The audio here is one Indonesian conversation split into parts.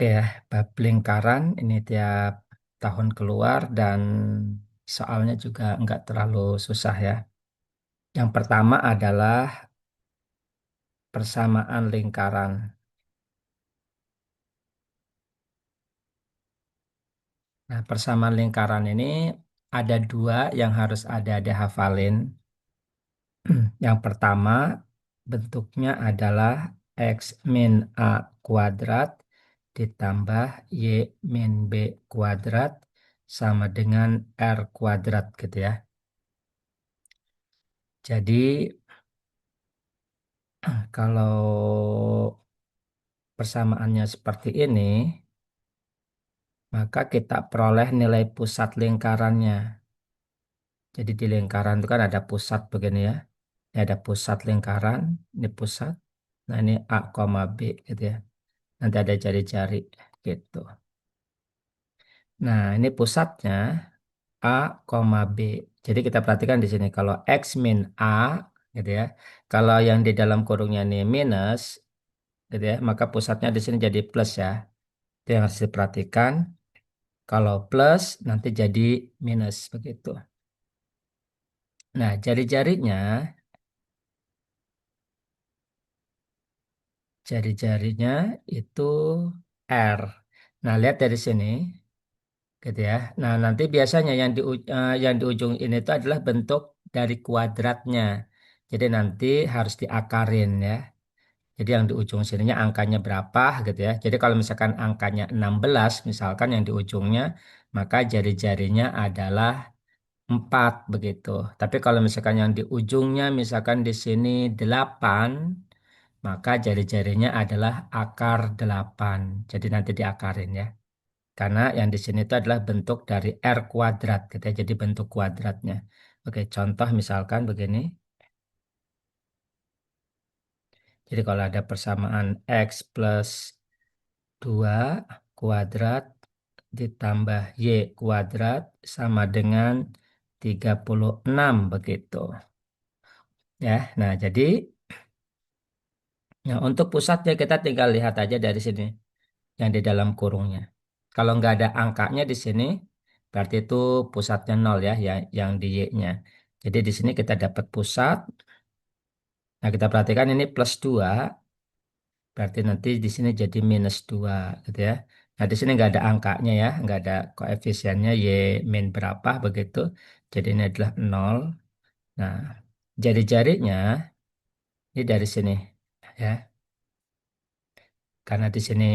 Oke ya, bab lingkaran ini tiap tahun keluar dan soalnya juga nggak terlalu susah ya. Yang pertama adalah persamaan lingkaran. Nah, persamaan lingkaran ini ada dua yang harus ada dihafalin. Yang pertama bentuknya adalah X min A kuadrat ditambah Y min B kuadrat sama dengan R kuadrat gitu ya. Jadi kalau persamaannya seperti ini, maka kita peroleh nilai pusat lingkarannya. Jadi di lingkaran itu kan ada pusat begini ya. Ini ada pusat lingkaran, ini pusat. Nah ini A, B gitu ya. Nanti ada jari-jari gitu. Nah ini pusatnya A, B. Jadi kita perhatikan di sini kalau X min A gitu ya. Kalau yang di dalam kurungnya ini minus gitu ya, maka pusatnya di sini jadi plus ya. Itu yang harus diperhatikan. Kalau plus nanti jadi minus begitu. Nah, jari-jarinya itu R. Nah, lihat dari sini, gitu ya. Nah, nanti biasanya yang di ujung ini itu adalah bentuk dari kuadratnya. Jadi nanti harus diakarin ya. Jadi yang di ujung sininya angkanya berapa gitu ya. Jadi kalau misalkan angkanya 16, misalkan yang di ujungnya, maka jari-jarinya adalah 4 begitu. Tapi kalau misalkan yang di ujungnya misalkan di sini 8, maka jari-jarinya adalah akar 8. Jadi nanti diakarin ya. Karena yang di sini itu adalah bentuk dari R kuadrat gitu ya. Jadi bentuk kuadratnya. Oke, contoh misalkan begini. Jadi kalau ada persamaan X plus 2 kuadrat ditambah Y kuadrat sama dengan 36 begitu. Ya, nah jadi nah, untuk pusatnya kita tinggal lihat aja dari sini yang di dalam kurungnya. Kalau nggak ada angkanya di sini, berarti itu pusatnya 0 ya, yang di Y-nya. Jadi di sini kita dapat pusat. Nah, kita perhatikan ini plus 2, berarti nanti di sini jadi minus 2 gitu ya. Nah, di sini nggak ada angkanya ya, nggak ada koefisiennya Y min berapa begitu. Jadi ini adalah 0. Nah, jari-jarinya ini dari sini ya. Karena di sini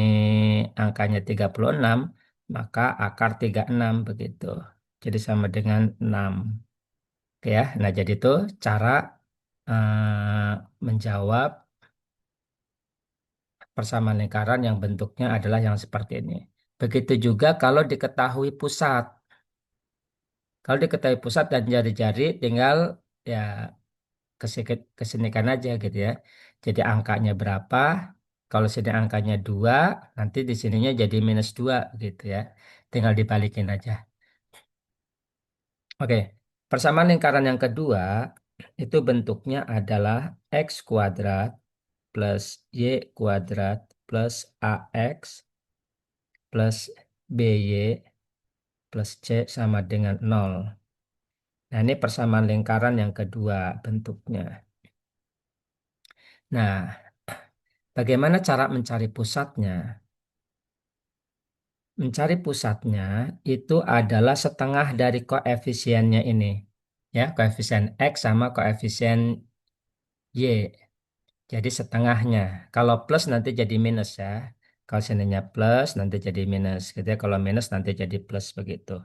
angkanya 36, maka akar 36 begitu. Jadi sama dengan 6. Oke ya. Nah, jadi itu cara menjawab persamaan lingkaran yang bentuknya adalah yang seperti ini. Begitu juga kalau diketahui pusat. Kalau diketahui pusat dan jari-jari tinggal ya kesinikan aja gitu ya. Jadi angkanya berapa? Kalau sini angkanya 2, nanti di sininya jadi minus 2 gitu ya. Tinggal dibalikin aja. Oke, persamaan lingkaran yang kedua itu bentuknya adalah X kuadrat plus Y kuadrat plus AX plus BY plus C sama dengan 0. Nah, ini persamaan lingkaran yang kedua bentuknya. Nah, bagaimana cara mencari pusatnya? Mencari pusatnya itu adalah setengah dari koefisiennya ini. Ya, koefisien X sama koefisien Y. Jadi setengahnya. Kalau plus nanti jadi minus ya. Kalau sininya plus nanti jadi minus. Gitu ya. Kalau minus nanti jadi plus begitu.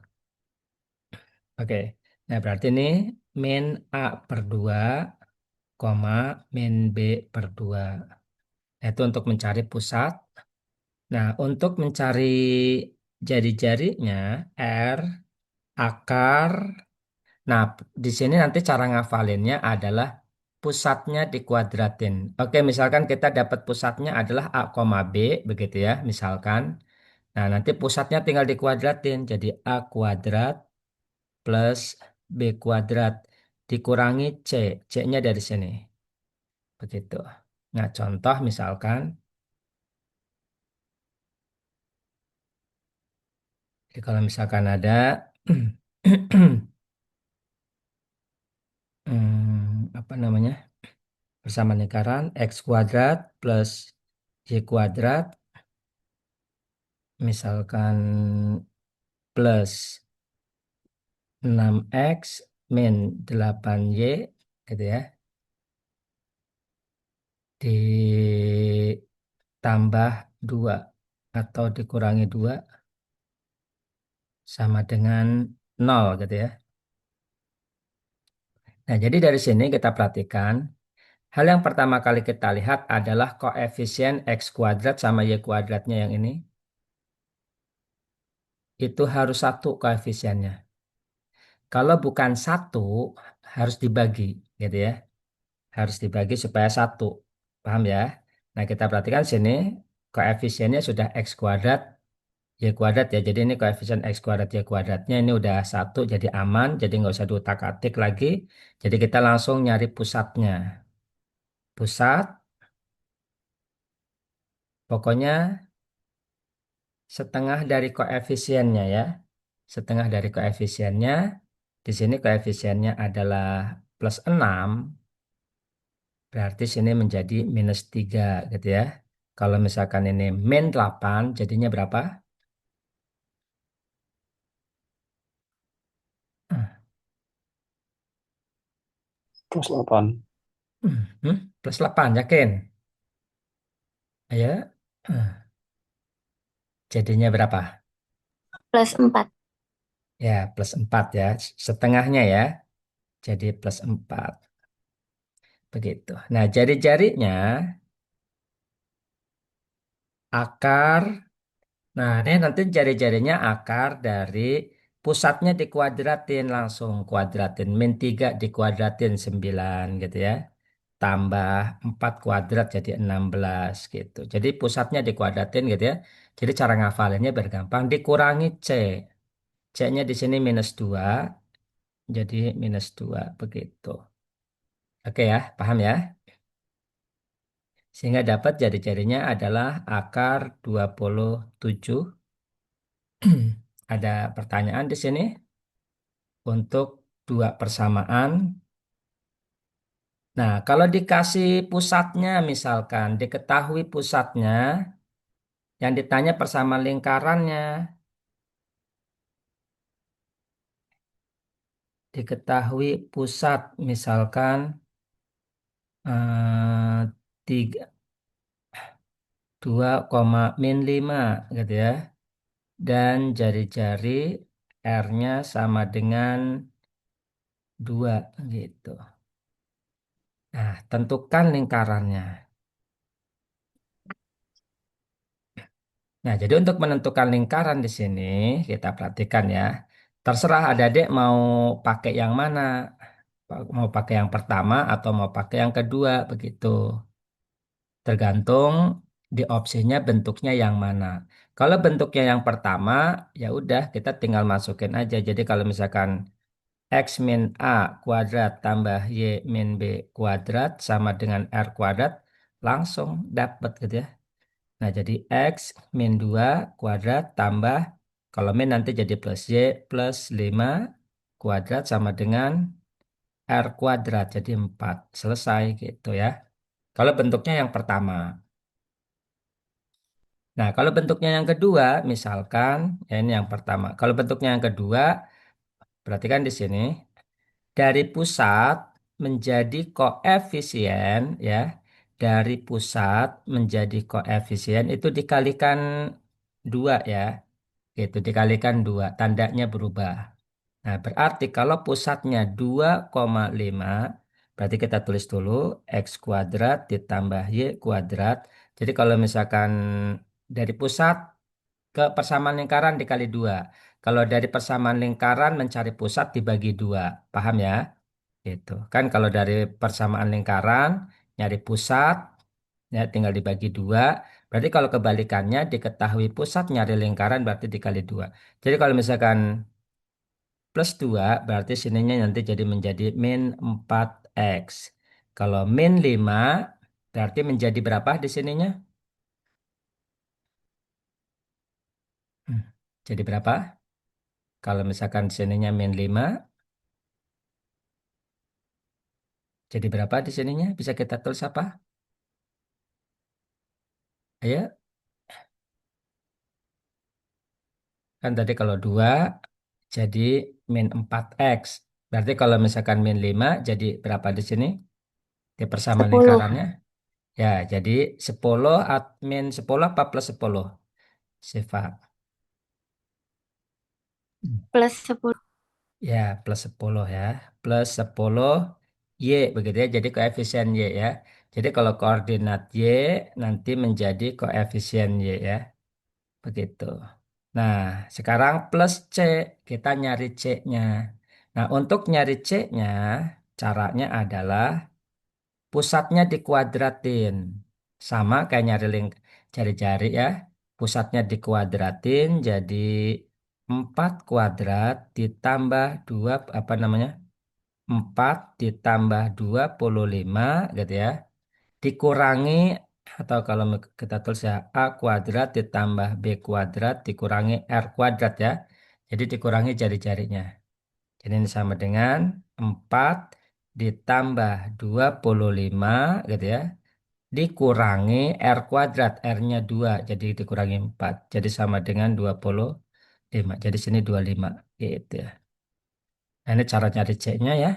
Oke. Nah, berarti ini min A per 2, koma min B per 2. Itu untuk mencari pusat. Nah, untuk mencari jari-jarinya R, akar. Nah, di sini nanti cara ngafalinnya adalah pusatnya dikuadratin. Oke, misalkan kita dapat pusatnya adalah A, B, begitu ya, misalkan. Nah, nanti pusatnya tinggal dikuadratin. Jadi A kuadrat plus B kuadrat dikurangi C. C-nya dari sini. Begitu. Nah, contoh misalkan Jadi kalau misalkan ada apa namanya? Bersama lingkaran x kuadrat plus y kuadrat misalkan plus 6x min 8y gitu ya ditambah 2 atau dikurangi 2 sama dengan 0 gitu ya. Nah, jadi dari sini kita perhatikan hal yang pertama kali kita lihat adalah koefisien x kuadrat sama y kuadratnya yang ini itu harus satu koefisiennya. Kalau bukan satu harus dibagi gitu ya. Harus dibagi supaya satu. Paham ya? Nah, kita perhatikan sini koefisiennya sudah x kuadrat y kuadrat ya. Jadi ini koefisien x kuadrat y kuadratnya ini udah satu jadi aman. Jadi nggak usah diutak-atik lagi. Jadi kita langsung nyari pusatnya. Pusat pokoknya setengah dari koefisiennya ya. Setengah dari koefisiennya. Di sini koefisiennya adalah plus 6. Berarti sini menjadi minus 3 gitu ya. Kalau misalkan ini min 8 jadinya berapa? Plus 8. Plus 8 yakin? Ya. Jadinya berapa? +4. Ya, plus 4 ya. Setengahnya ya. Jadi plus 4. Begitu. Nah, jari-jarinya akar. Nah, ini nanti jari-jarinya akar dari pusatnya dikuadratin langsung. Kuadratin. Min 3 dikuadratin 9 gitu ya. Tambah 4 kuadrat jadi 16 gitu. Jadi pusatnya dikuadratin gitu ya. Jadi cara ngafalinnya bergampang. Dikurangi C. C-nya di sini minus 2. Jadi minus 2 begitu. Oke ya, paham ya? Sehingga dapat jari-jarinya adalah akar 27. Ada pertanyaan di sini untuk dua persamaan. Nah, kalau dikasih pusatnya misalkan, diketahui pusatnya, yang ditanya persamaan lingkarannya, diketahui pusat misalkan tiga 2, -5 gitu ya. Dan jari-jari R-nya sama dengan 2 gitu. Nah, tentukan lingkarannya. Nah, jadi untuk menentukan lingkaran di sini, kita perhatikan ya. Terserah adik-adik mau pakai yang mana. Mau pakai yang pertama atau mau pakai yang kedua, begitu. Tergantung di opsinya bentuknya yang mana. Kalau bentuknya yang pertama, ya udah kita tinggal masukin aja. Jadi kalau misalkan X min A kuadrat tambah Y min B kuadrat sama dengan R kuadrat, langsung dapat gitu ya. Nah, jadi X min 2 kuadrat tambah, kalau min nanti jadi plus Y plus 5 kuadrat sama dengan R kuadrat, jadi 4. Selesai gitu ya. Kalau bentuknya yang pertama. Nah, kalau bentuknya yang kedua, misalkan, ya ini yang pertama. Kalau bentuknya yang kedua, perhatikan di sini. Dari pusat menjadi koefisien ya, dari pusat menjadi koefisien itu dikalikan 2 ya, itu dikalikan 2 tandanya berubah. Nah, berarti kalau pusatnya 2,5 berarti kita tulis dulu x kuadrat ditambah y kuadrat. Jadi kalau misalkan dari pusat ke persamaan lingkaran dikali 2. Kalau dari persamaan lingkaran mencari pusat dibagi 2. Paham ya? Gitu. Kan kalau dari persamaan lingkaran nyari pusat ya tinggal dibagi 2. Berarti kalau kebalikannya diketahui pusat nyari lingkaran berarti dikali 2. Jadi kalau misalkan plus 2 berarti sininya nanti jadi menjadi min 4x. Kalau min 5 berarti menjadi berapa di sininya? Hmm, Jadi berapa? Kalau misalkan di sininya min 5, jadi berapa di sininya? Bisa kita tulis apa? Ayo, kan tadi kalau 2 jadi min 4x. Berarti kalau misalkan min 5 jadi berapa di sini? Di persamaan 10. lingkarannya. Ya, jadi 10 min 10 apa plus 10? Siva. Plus 10. Ya, plus 10 ya. Plus 10 Y begitu ya. Jadi koefisien Y ya. Jadi kalau koordinat Y nanti menjadi koefisien Y ya. Begitu. Nah, sekarang plus C. Kita nyari C-nya. Nah, untuk nyari C-nya, caranya adalah pusatnya dikuadratin. Sama kayak nyari link jari-jari ya. Pusatnya dikuadratin jadi 4 kuadrat ditambah 2 apa namanya? 4 ditambah 25 gitu ya. Dikurangi atau kalau kita tulis ya A kuadrat ditambah B kuadrat dikurangi R kuadrat ya. Jadi dikurangi jari-jarinya. Jadi ini sama dengan 4 ditambah 25 gitu ya. Dikurangi R kuadrat. R-nya 2 jadi dikurangi 4. Jadi sama dengan 25. Jadi sini 25 gitu ya. Nah, ini cara nyari C-nya ya.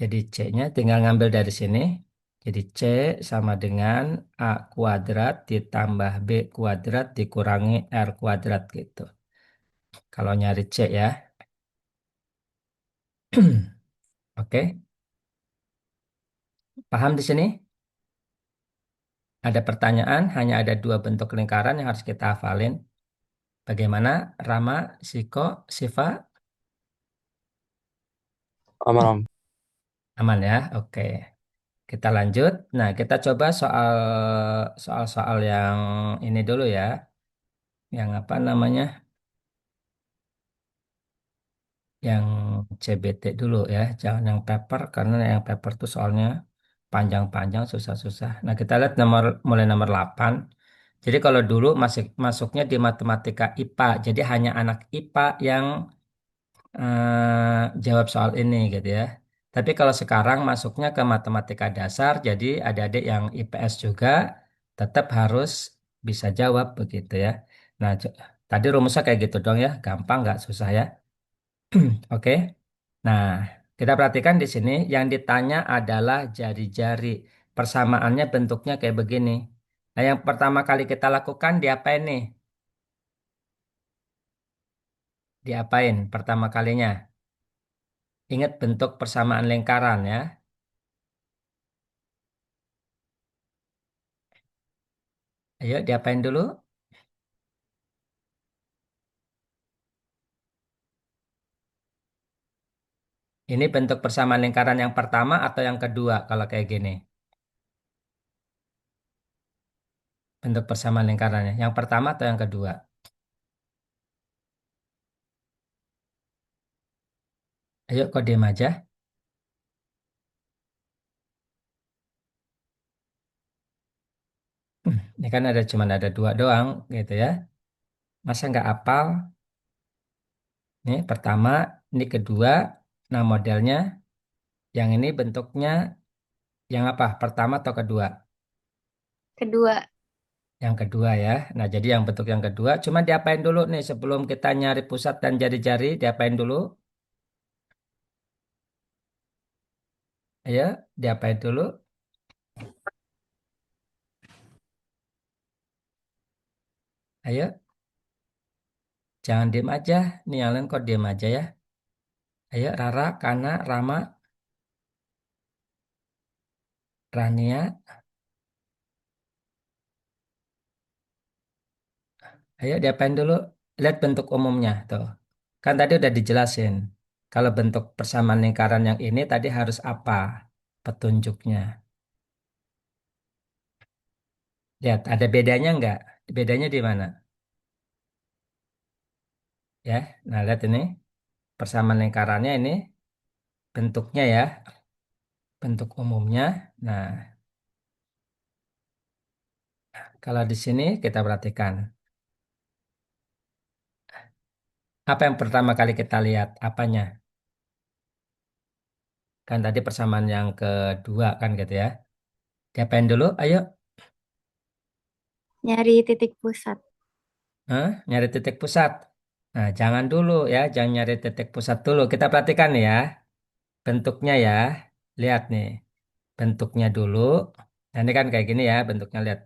Jadi C-nya tinggal ngambil dari sini. Jadi C sama dengan A kuadrat ditambah B kuadrat dikurangi R kuadrat gitu. Kalau nyari C ya. Oke, paham di sini? Ada pertanyaan, hanya ada 2 bentuk lingkaran yang harus kita hafalin. Bagaimana Rama, Siko, Siva? Aman, Om. Aman ya? Oke. Kita lanjut. Nah, kita coba soal-soal yang ini dulu ya. Yang apa namanya? Yang CBT dulu ya. Jangan yang paper karena yang paper tuh soalnya panjang-panjang, susah-susah. Nah, kita lihat mulai nomor 8. Jadi kalau dulu masuknya di matematika IPA. Jadi hanya anak IPA yang jawab soal ini gitu ya. Tapi kalau sekarang masuknya ke matematika dasar, jadi adik-adik yang IPS juga tetap harus bisa jawab begitu ya. Nah, tadi rumusnya kayak gitu dong ya, gampang nggak susah ya. Oke. Nah, kita perhatikan di sini yang ditanya adalah jari-jari. Persamaannya bentuknya kayak begini. Nah, yang pertama kali kita lakukan diapain nih? Diapain pertama kalinya? Ingat bentuk persamaan lingkaran ya. Ayo diapain dulu? Ini bentuk persamaan lingkaran yang pertama atau yang kedua kalau kayak gini? Bentuk persamaan lingkarannya. Yang pertama atau yang kedua? Ayo kok diam aja. Ini kan cuma ada 2 doang gitu ya. Masa nggak apal? Ini pertama, ini kedua. Nah modelnya yang ini bentuknya yang apa? Pertama atau kedua? Kedua. Yang kedua ya. Nah jadi yang bentuk yang kedua. Cuma diapain dulu nih sebelum kita nyari pusat dan jari-jari? Diapain dulu? Ayo diapain dulu? Ayo. Jangan diem aja. Nih yang lain kok diem aja ya. Ayo Rara, Kana, Rama, Rania. Ayo diapain dulu? Lihat bentuk umumnya tuh. Kan tadi udah dijelasin. Kalau bentuk persamaan lingkaran yang ini tadi harus apa petunjuknya? Lihat, ada bedanya nggak? Bedanya di mana? Ya, nah lihat ini. Persamaan lingkarannya ini bentuknya ya. Bentuk umumnya. Nah, Kalau di sini kita perhatikan, apa yang pertama kali kita lihat? Apanya? Kan tadi persamaan yang kedua kan gitu ya. Diapain dulu? Ayo, Nyari titik pusat. hah? Nyari titik pusat. Nah, jangan dulu ya, jangan nyari titik pusat dulu. Kita perhatikan nih ya, bentuknya ya. Lihat nih, bentuknya dulu. Nah, ini kan kayak gini ya, bentuknya lihat.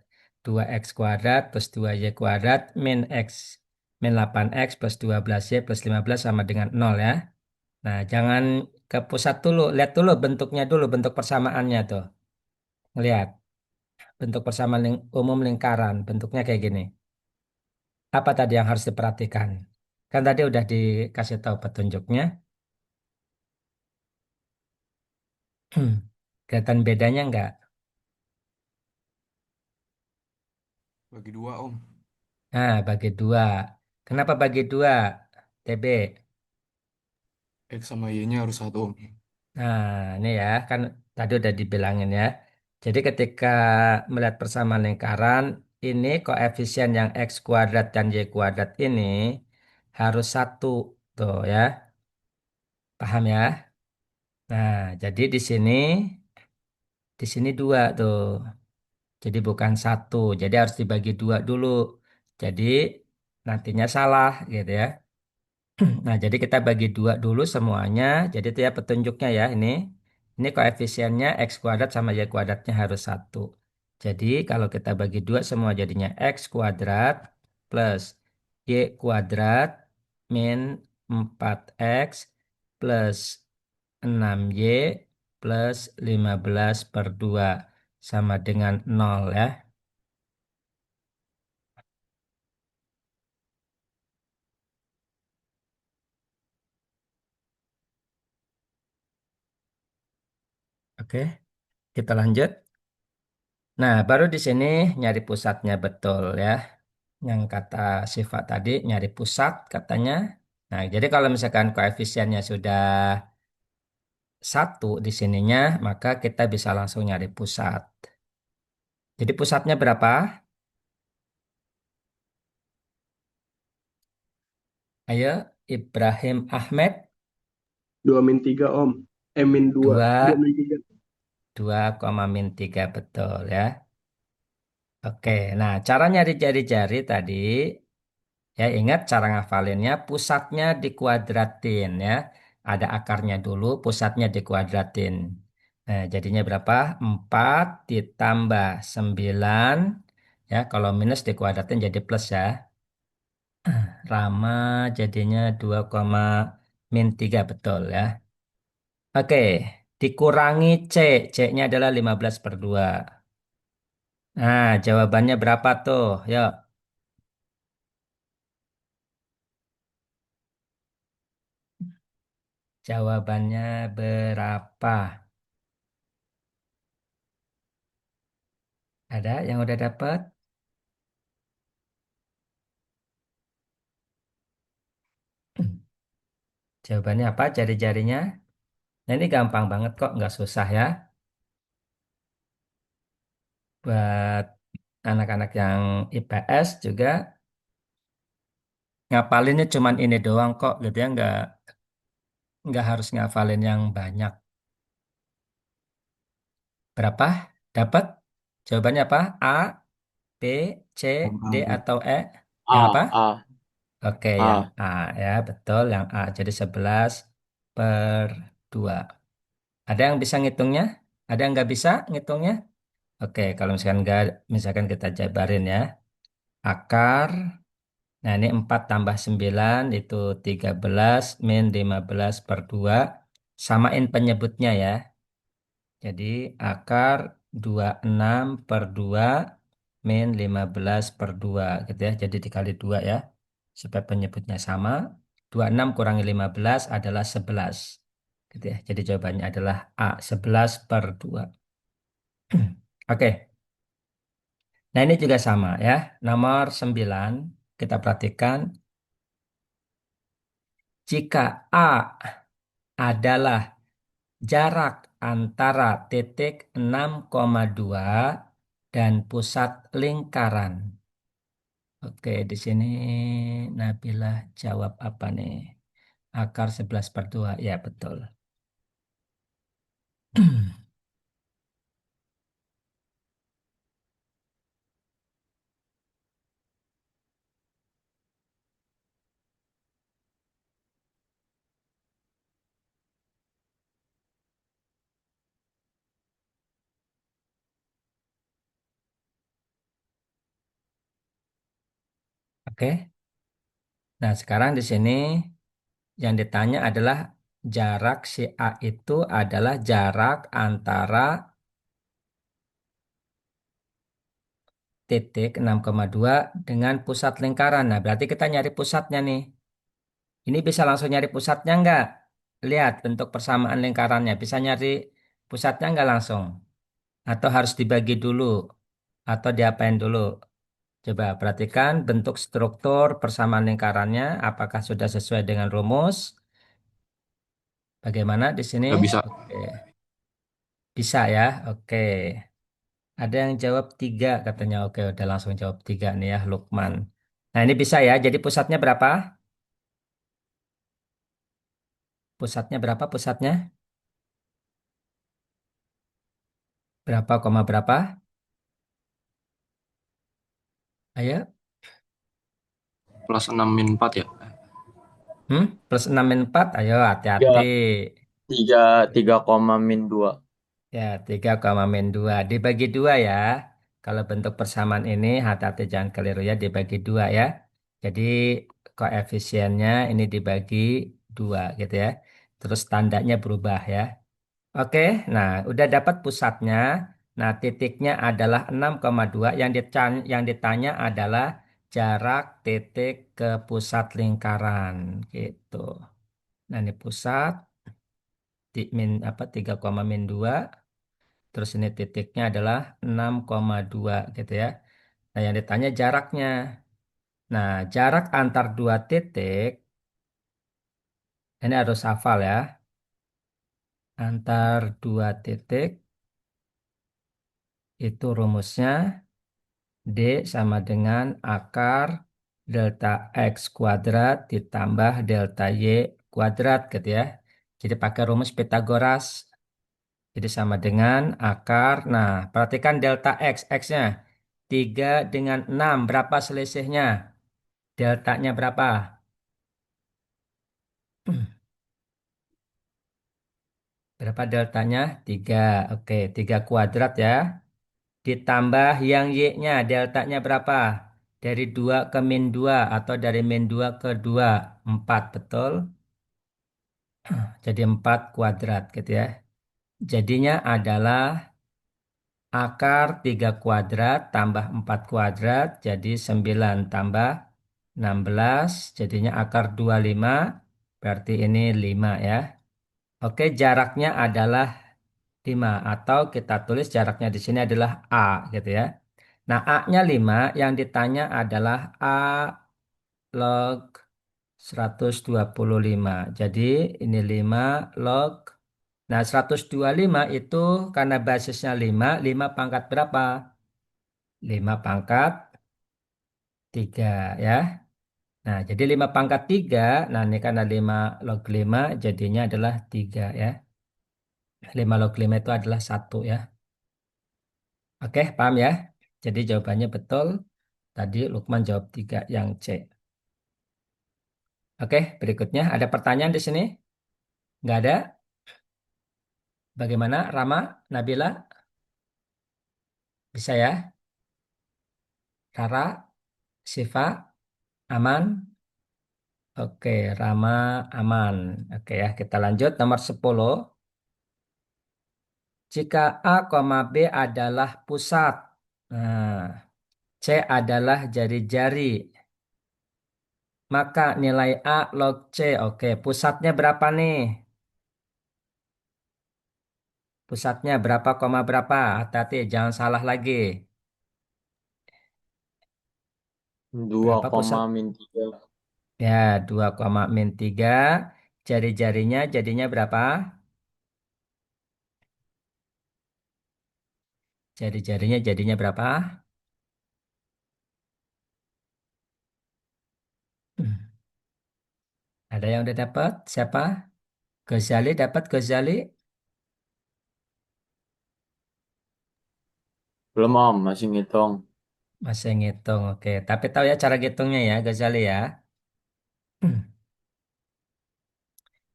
2x kuadrat plus 2y kuadrat min x min 8x plus 12y plus 15 sama dengan 0 ya. Nah, jangan ke pusat dulu, lihat dulu bentuknya dulu, bentuk persamaannya tuh. Lihat, bentuk persamaan umum lingkaran, bentuknya kayak gini. Apa tadi yang harus diperhatikan? Kan tadi udah dikasih tahu petunjuknya. Kelihatan bedanya nggak? Bagi dua, Om. Nah, bagi dua. Kenapa bagi dua, TB? X sama Y-nya harus satu, Om. Nah, ini ya, kan tadi udah dibilangin ya. Jadi ketika melihat persamaan lingkaran, ini koefisien yang X kuadrat dan Y kuadrat ini harus satu. Tuh ya, paham ya? Nah, jadi di sini dua tuh. Jadi bukan satu. Jadi harus dibagi dua dulu. Jadi nantinya salah gitu ya. Nah, jadi kita bagi dua dulu semuanya. Jadi itu ya petunjuknya ya ini. Ini koefisiennya x kuadrat sama y kuadratnya harus satu. Jadi kalau kita bagi dua semua jadinya x kuadrat plus y kuadrat min 4x plus 6y plus 15 per 2 sama dengan 0 ya. Oke, kita lanjut. Nah, baru di sini nyari pusatnya betul ya. Yang kata sifat tadi nyari pusat katanya. Nah, jadi kalau misalkan koefisiennya sudah satu di sininya, maka kita bisa langsung nyari pusat. Jadi pusatnya berapa? Ayo, Ibrahim Ahmed, 2 min 3 Om. Min 2. 2 2, min 3. 2,-3 betul ya. Oke, nah cara nyari jari-jari tadi, ya ingat cara ngafalinnya, pusatnya dikuadratin ya. Ada akarnya dulu, pusatnya dikuadratin. Nah, jadinya berapa? 4 ditambah 9. Ya, kalau minus dikuadratin jadi plus ya. Rama jadinya 2,-3 betul ya. Oke, dikurangi C. C-nya adalah 15 per 2. Nah, jawabannya berapa tuh? Yuk, jawabannya berapa? Ada yang udah dapat? Jawabannya apa? Jari-jarinya? Nah, ini gampang banget kok, nggak susah ya. Buat anak-anak yang IPS juga ngapalinnya cuman ini doang kok, gitu ya. Nggak harus ngafalin yang banyak. Berapa? Dapat? Jawabannya apa? A, B, C, D, atau E? Yang apa? A, A, Oke, yang A. A ya, betul. Yang A. Jadi 11 per 2. Ada yang bisa ngitungnya? Ada yang nggak bisa ngitungnya? Oke, kalau misalkan nggak, misalkan kita jabarin ya. Akar, nah ini 4 tambah 9 itu 13 min 15 per 2. Samain penyebutnya ya. Jadi akar 26 per 2 min 15 per 2 gitu ya. Jadi dikali 2 ya. Supaya penyebutnya sama. 26 kurangi 15 adalah 11. Gitu ya. Jadi jawabannya adalah A, 11 per 2. Oke. Nah ini juga sama ya. Nomor 9 kita perhatikan. Jika A adalah jarak antara titik 6,2 dan pusat lingkaran. Oke, di sini Nabilah jawab apa nih? Akar 11/2. Ya, betul. Oke. Nah, sekarang di sini yang ditanya adalah jarak si A itu adalah jarak antara titik 6,2 dengan pusat lingkaran. Nah, berarti kita nyari pusatnya nih. Ini bisa langsung nyari pusatnya nggak? Lihat bentuk persamaan lingkarannya. Bisa nyari pusatnya nggak langsung? Atau harus dibagi dulu? Atau diapain dulu? Coba perhatikan bentuk struktur persamaan lingkarannya. Apakah sudah sesuai dengan rumus? Bagaimana di sini? Nggak bisa. Oke. Bisa ya? Oke. Ada yang jawab 3 katanya. Oke, udah langsung jawab 3 nih ya, Lukman. Nah, ini bisa ya. Jadi pusatnya berapa? Pusatnya berapa? Pusatnya? Berapa koma berapa? Ayo. Plus 6 min 4 ya. Plus 6 min 4. Ayo, hati-hati. Tiga, tiga koma min dua. Ya, 3,-2. Dibagi 2 ya. Kalau bentuk persamaan ini, hati-hati jangan keliru ya. Dibagi 2 ya. Jadi, koefisiennya ini dibagi 2 gitu ya. Terus tandanya berubah ya. Oke, nah udah dapat pusatnya. Nah, titiknya adalah 6,2. Yang ditanya adalah jarak titik ke pusat lingkaran gitu. Nah, ini pusat min apa 3,-2. Terus ini titiknya adalah 6,2 gitu ya. Nah, yang ditanya jaraknya. Nah, jarak antar dua titik ini harus hafal ya. Antar dua titik itu rumusnya D sama dengan akar delta X kuadrat ditambah delta Y kuadrat gitu ya. Jadi pakai rumus Pitagoras. Jadi sama dengan akar. Nah, perhatikan delta X. X-nya 3 dengan 6. Berapa selisihnya? Deltanya berapa? Berapa deltanya? 3. Oke, 3 kuadrat ya. Ditambah yang Y-nya. Deltanya berapa? Dari 2 ke min 2 atau dari min 2 ke 2. 4, betul? Jadi 4 kuadrat gitu ya. Jadinya adalah akar 3 kuadrat tambah 4 kuadrat. Jadi 9 tambah 16. Jadinya akar 25. Berarti ini 5 ya. Oke, jaraknya adalah 5 atau kita tulis jaraknya di sini adalah A gitu ya. Nah, A-nya 5 yang ditanya adalah A log 125. Jadi ini 5 log. Nah, 125 itu karena basisnya 5, 5 pangkat berapa? 5 pangkat 3 ya. Nah, jadi 5 pangkat 3. Nah, ini karena 5 log 5 jadinya adalah 3 ya. 5 log 5 itu adalah 1 ya. Oke, paham ya? Jadi jawabannya betul. Tadi Lukman jawab 3 yang C. Oke, berikutnya ada pertanyaan di sini? Nggak ada? Bagaimana? Rama, Nabila? Bisa ya? Rara, Siva, aman? Oke, Rama, aman. Oke ya, kita lanjut. Nomor 10. Jika A, B adalah pusat. Nah, C adalah jari-jari. Maka nilai A log C. Oke, pusatnya berapa nih? Pusatnya berapa koma berapa? Hati-hati, jangan salah lagi. Dua Berapa koma pusat? min tiga. Ya, 2,-3. Jari-jarinya jadinya berapa? Jari-jarinya jadinya berapa? Ada yang udah dapat? Siapa? Ghazali dapat Ghazali? Belum Om, masih ngitung. Masih ngitung, oke. Tapi tahu ya cara ngitungnya ya, Ghazali ya.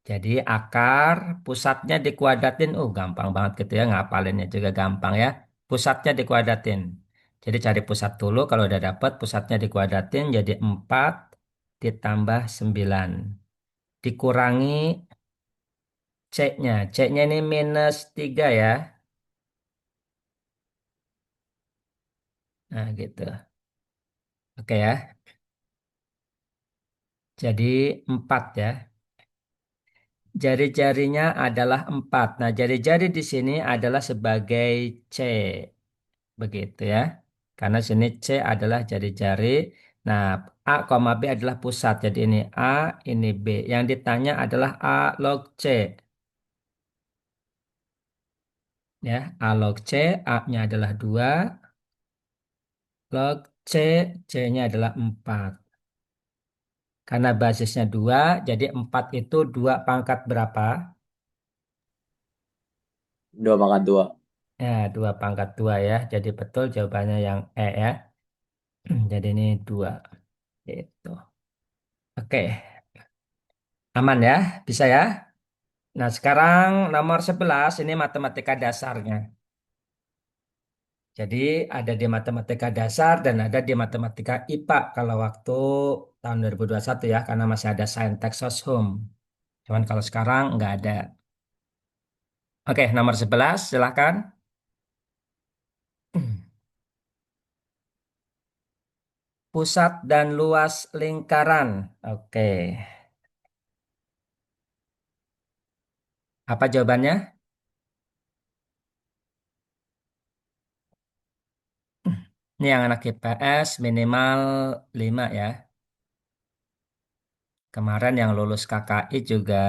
Jadi akar pusatnya dikuadratin. Oh, gampang banget gitu ya, ngapalinnya juga gampang ya. Pusatnya dikuadratin. Jadi cari pusat dulu, kalau udah dapat pusatnya dikuadratin jadi 4 ditambah 9. Dikurangi C-nya. C-nya ini minus 3 ya. Nah, gitu. Oke ya. Jadi 4 ya. Jari-jarinya adalah 4. Nah, jari-jari di sini adalah sebagai C. Begitu ya. Karena sini C adalah jari-jari. Nah, A, B adalah pusat. Jadi ini A, ini B. Yang ditanya adalah A log C. Ya, A log C, A-nya adalah 2. Log C, C-nya adalah 4. Karena basisnya 2, jadi 4 itu 2 pangkat berapa? 2/2. Ya, 2 pangkat 2 ya. Jadi betul jawabannya yang E ya. Jadi ini 2. Gitu. Oke, aman ya? Bisa ya? Nah, sekarang nomor 11 ini matematika dasarnya. Jadi ada di matematika dasar dan ada di matematika IPA kalau waktu tahun 2021 ya, karena masih ada Saintek Soshum. Cuman kalau sekarang nggak ada. Oke, nomor 11 silakan. Pusat dan luas lingkaran. Oke, apa jawabannya? Ini yang anak IPS minimal 5 ya. Kemarin yang lulus KKI juga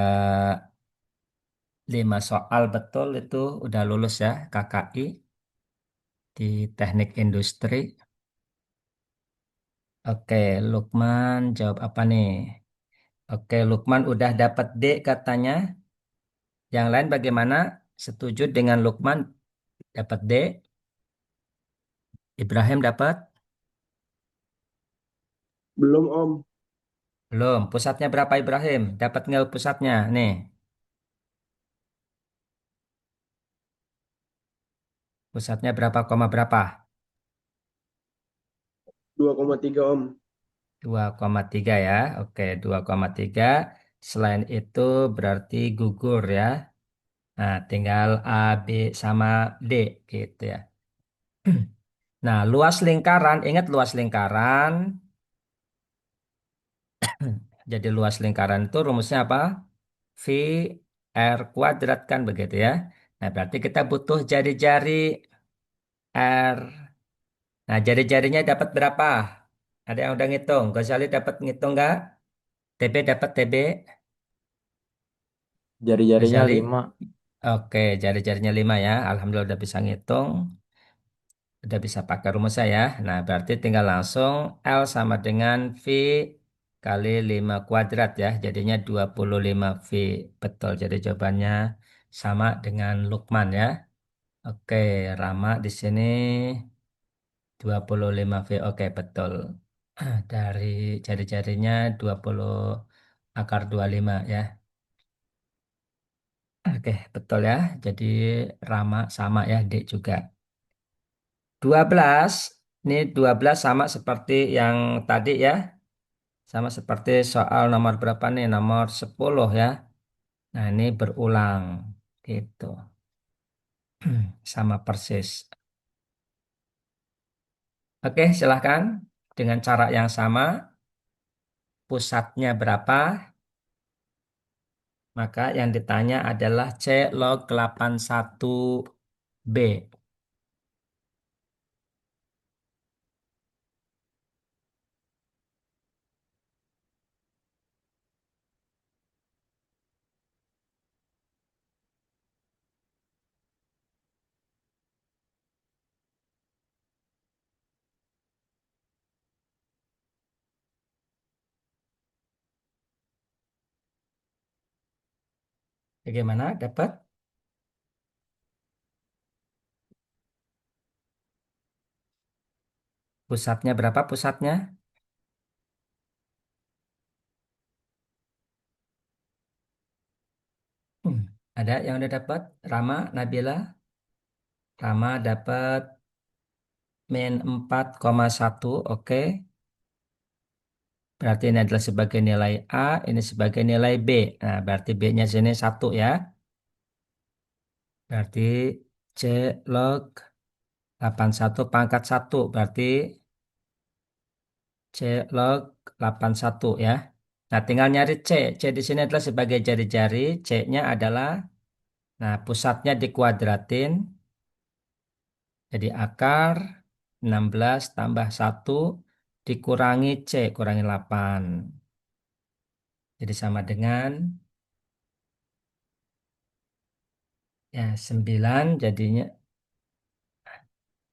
5 soal betul itu udah lulus ya KKI di teknik industri. Oke, Lukman jawab apa nih? Oke, Lukman udah dapat D katanya. Yang lain bagaimana? Setuju dengan Lukman dapat D? Ibrahim dapat? Belum Om. Belum. Pusatnya berapa Ibrahim? Dapat nggak pusatnya? Nih, pusatnya berapa koma berapa? 2,3 Om. 2,3 ya. Oke, 2,3. Selain itu berarti gugur ya. Nah, tinggal A, B, sama D gitu ya. Nah, luas lingkaran, ingat luas lingkaran. Jadi luas lingkaran itu rumusnya apa? V R kuadrat kan begitu ya. Nah, berarti kita butuh jari-jari R. Nah, jari-jarinya dapat berapa? Ada yang udah ngitung? Ghazali dapat ngitung nggak? TB dapat TB? Jari-jarinya Ghazali? 5. Oke, jari-jarinya 5 ya. Alhamdulillah udah bisa ngitung. Udah bisa pakai rumus saya. Nah, berarti tinggal langsung L sama dengan V kali 5 kuadrat ya. Jadinya 25 V. Betul, jadi jawabannya sama dengan Lukman ya. Oke, Rama di sini 25 V. Oke, betul. Dari jari-jarinya 20 akar 25 ya. Oke, betul ya. Jadi Rama sama ya, D juga. 12, ini 12 sama seperti yang tadi ya. Sama seperti soal nomor berapa nih? Nomor 10 ya. Nah, ini berulang gitu. Sama persis. Oke, silahkan. Dengan cara yang sama, pusatnya berapa? Maka yang ditanya adalah C log 81B. Bagaimana? Dapat? Pusatnya berapa pusatnya? Hmm, Ada yang udah dapat? Rama, Nabila? Rama dapat min 4,1. Oke. Berarti ini adalah sebagai nilai A, ini sebagai nilai B. Nah, berarti B-nya sini 1 ya. Berarti C log 81 pangkat 1. Berarti C log 81 ya. Nah, tinggal nyari C. C di sini adalah sebagai jari-jari. C-nya adalah, nah, pusatnya dikuadratin. Jadi akar 16 tambah 1 dikurangi C, kurangi 8. Jadi sama dengan ya 9 jadinya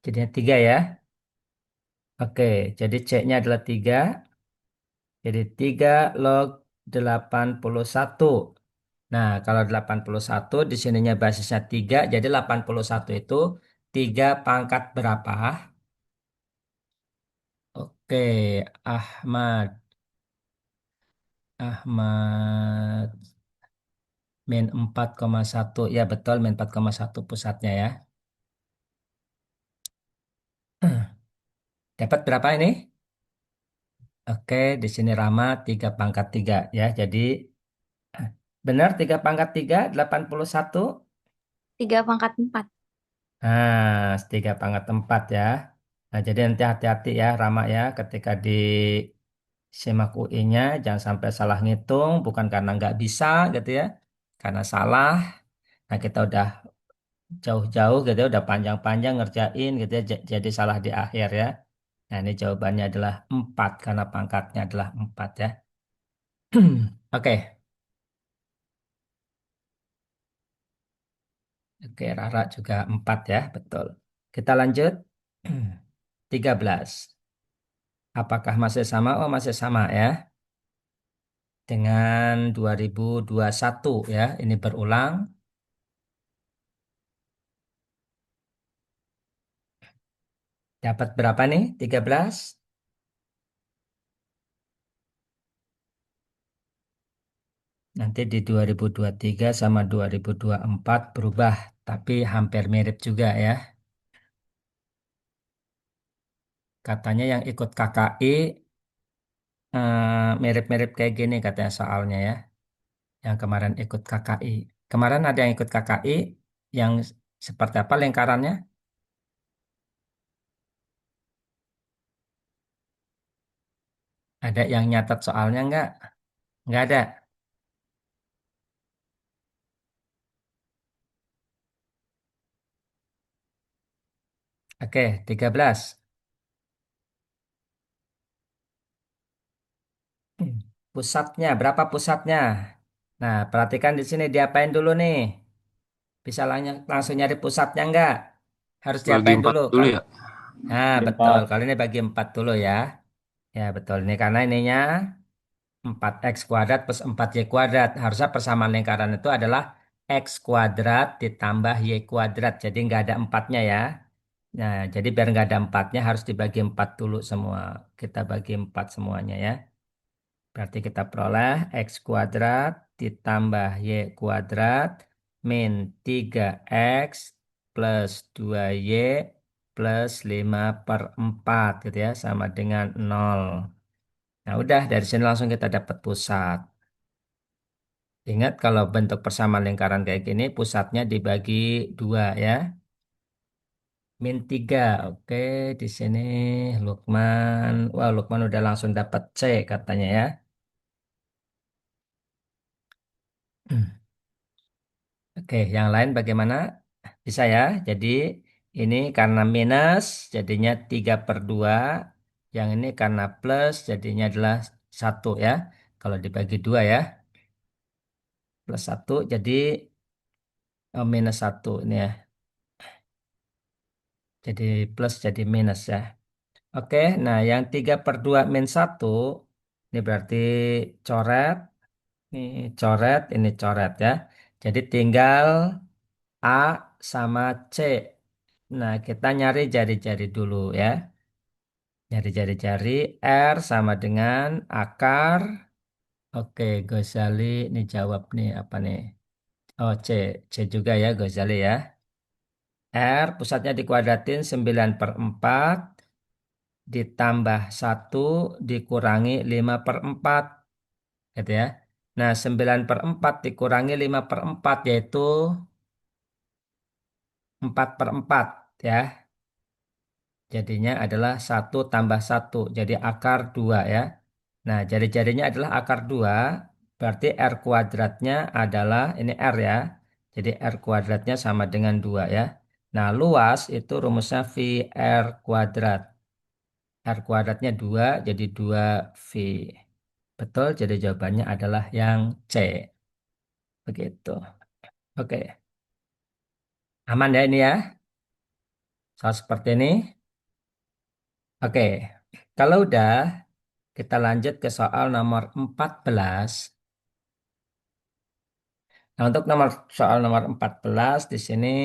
3 ya. Oke, jadi C-nya adalah 3. Jadi 3 log 81. Nah, kalau 81 di sininya basisnya 3, jadi 81 itu 3 pangkat berapa? Oke, Ahmad. Ahmad min 4,1. Ya betul, min 4,1 pusatnya ya. Dapat berapa ini? Oke, di sini Rama 3 pangkat 3 ya. Jadi benar 3 pangkat 3, 81. 3/4. Nah, 3 pangkat 4 ya. Nah, jadi nanti hati-hati ya Rama ya ketika di simak UI-nya jangan sampai salah ngitung, bukan karena nggak bisa gitu ya. Karena salah. Nah, kita udah jauh-jauh gitu ya, udah panjang-panjang ngerjain gitu ya, jadi salah di akhir ya. Nah, ini jawabannya adalah 4 karena pangkatnya adalah 4 ya. Oke, oke, Rara juga 4 ya, betul. Kita lanjut. 13. Apakah masih sama? Oh, masih sama ya. Dengan 2021 ya, ini berulang. Dapat berapa nih? 13. Nanti di 2023 sama 2024 berubah, tapi hampir mirip juga ya. Katanya yang ikut KKI mirip-mirip kayak gini katanya soalnya ya. Yang kemarin ikut KKI. Kemarin ada yang ikut KKI yang seperti apa lingkarannya? Ada yang nyatat soalnya nggak? Nggak ada. Oke, 13. Pusatnya, berapa pusatnya? Nah, perhatikan di sini diapain dulu nih? Bisa langsung nyari pusatnya nggak? Harus Bagi diapain 4 dulu? dulu ya. Nah, Bagi betul. 4. Kali ini bagi 4 dulu ya. Ya, betul. Ini karena ininya 4x kuadrat plus 4y kuadrat. Harusnya persamaan lingkaran itu adalah x kuadrat ditambah y kuadrat. Jadi nggak ada empatnya ya. Nah, jadi biar nggak ada empatnya harus dibagi 4 dulu semua. Kita bagi 4 semuanya ya. Berarti kita peroleh x kuadrat ditambah y kuadrat min 3x plus 2y plus 5/4 gitu ya. Sama dengan 0. Nah, udah dari sini langsung kita dapat pusat. Ingat kalau bentuk persamaan lingkaran kayak gini, pusatnya dibagi 2 ya. Min 3. Oke, di sini Lukman. Wah, Lukman udah langsung dapat C katanya ya. Oke, yang lain bagaimana? Bisa ya. Jadi ini karena minus, jadinya 3/2. Yang ini karena plus, jadinya adalah 1 ya. Kalau dibagi 2 ya. Plus 1, jadi minus 1 ini ya. Jadi plus jadi minus ya. Oke, nah yang 3/2 min 1, ini berarti coret. Ini coret ya. Jadi tinggal A sama C. Nah, kita nyari jari-jari dulu ya. Nyari jari-jari. R sama dengan akar. Oke, Ghazali ini jawab nih apa nih? Oh, C. C juga ya Ghazali ya. R pusatnya dikuadratin 9/4 ditambah 1 dikurangi 5/4 gitu ya. Nah, 9/4 dikurangi 5/4 yaitu 4/4 ya. Jadinya adalah 1 tambah 1. Jadi akar 2 ya. Nah, jari-jarinya adalah akar 2. Berarti R kuadratnya adalah, ini R ya. Jadi R kuadratnya sama dengan 2 ya. Nah, luas itu rumusnya V R kuadrat. R kuadratnya 2, jadi 2V. Betul, jadi jawabannya adalah yang C. Begitu. Oke, aman ya ini ya. Soal seperti ini. Oke, kalau udah kita lanjut ke soal nomor 14. Nah, untuk soal nomor 14 di sini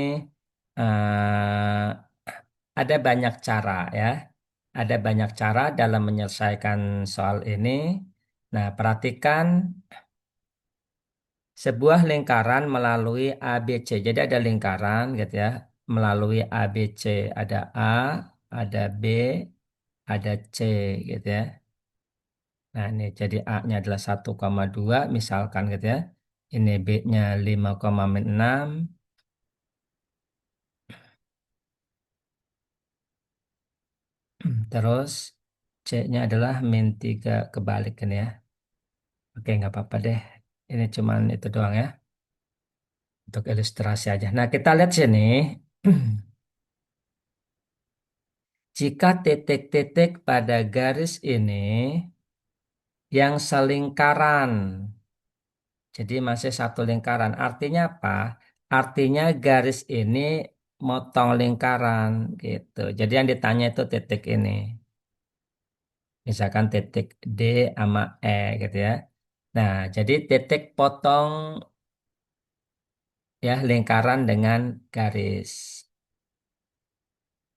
eh, ada banyak cara ya. Ada banyak cara dalam menyelesaikan soal ini. Nah, perhatikan sebuah lingkaran melalui ABC. Jadi ada lingkaran gitu ya, melalui ABC. Ada A, ada B, ada C gitu ya. Nah, ini jadi A-nya adalah 1,2 misalkan gitu ya. Ini B-nya 5,6. Terus C-nya adalah -3 kebalik kan ya. Oke, nggak apa-apa deh. Ini cuman itu doang ya. Untuk ilustrasi aja. Nah, kita lihat sini. Jika titik-titik pada garis ini yang selingkaran. Jadi masih satu lingkaran. Artinya apa? Artinya garis ini motong lingkaran gitu. Jadi yang ditanya itu titik ini. Misalkan titik D sama E gitu ya. Nah, jadi titik potong ya lingkaran dengan garis.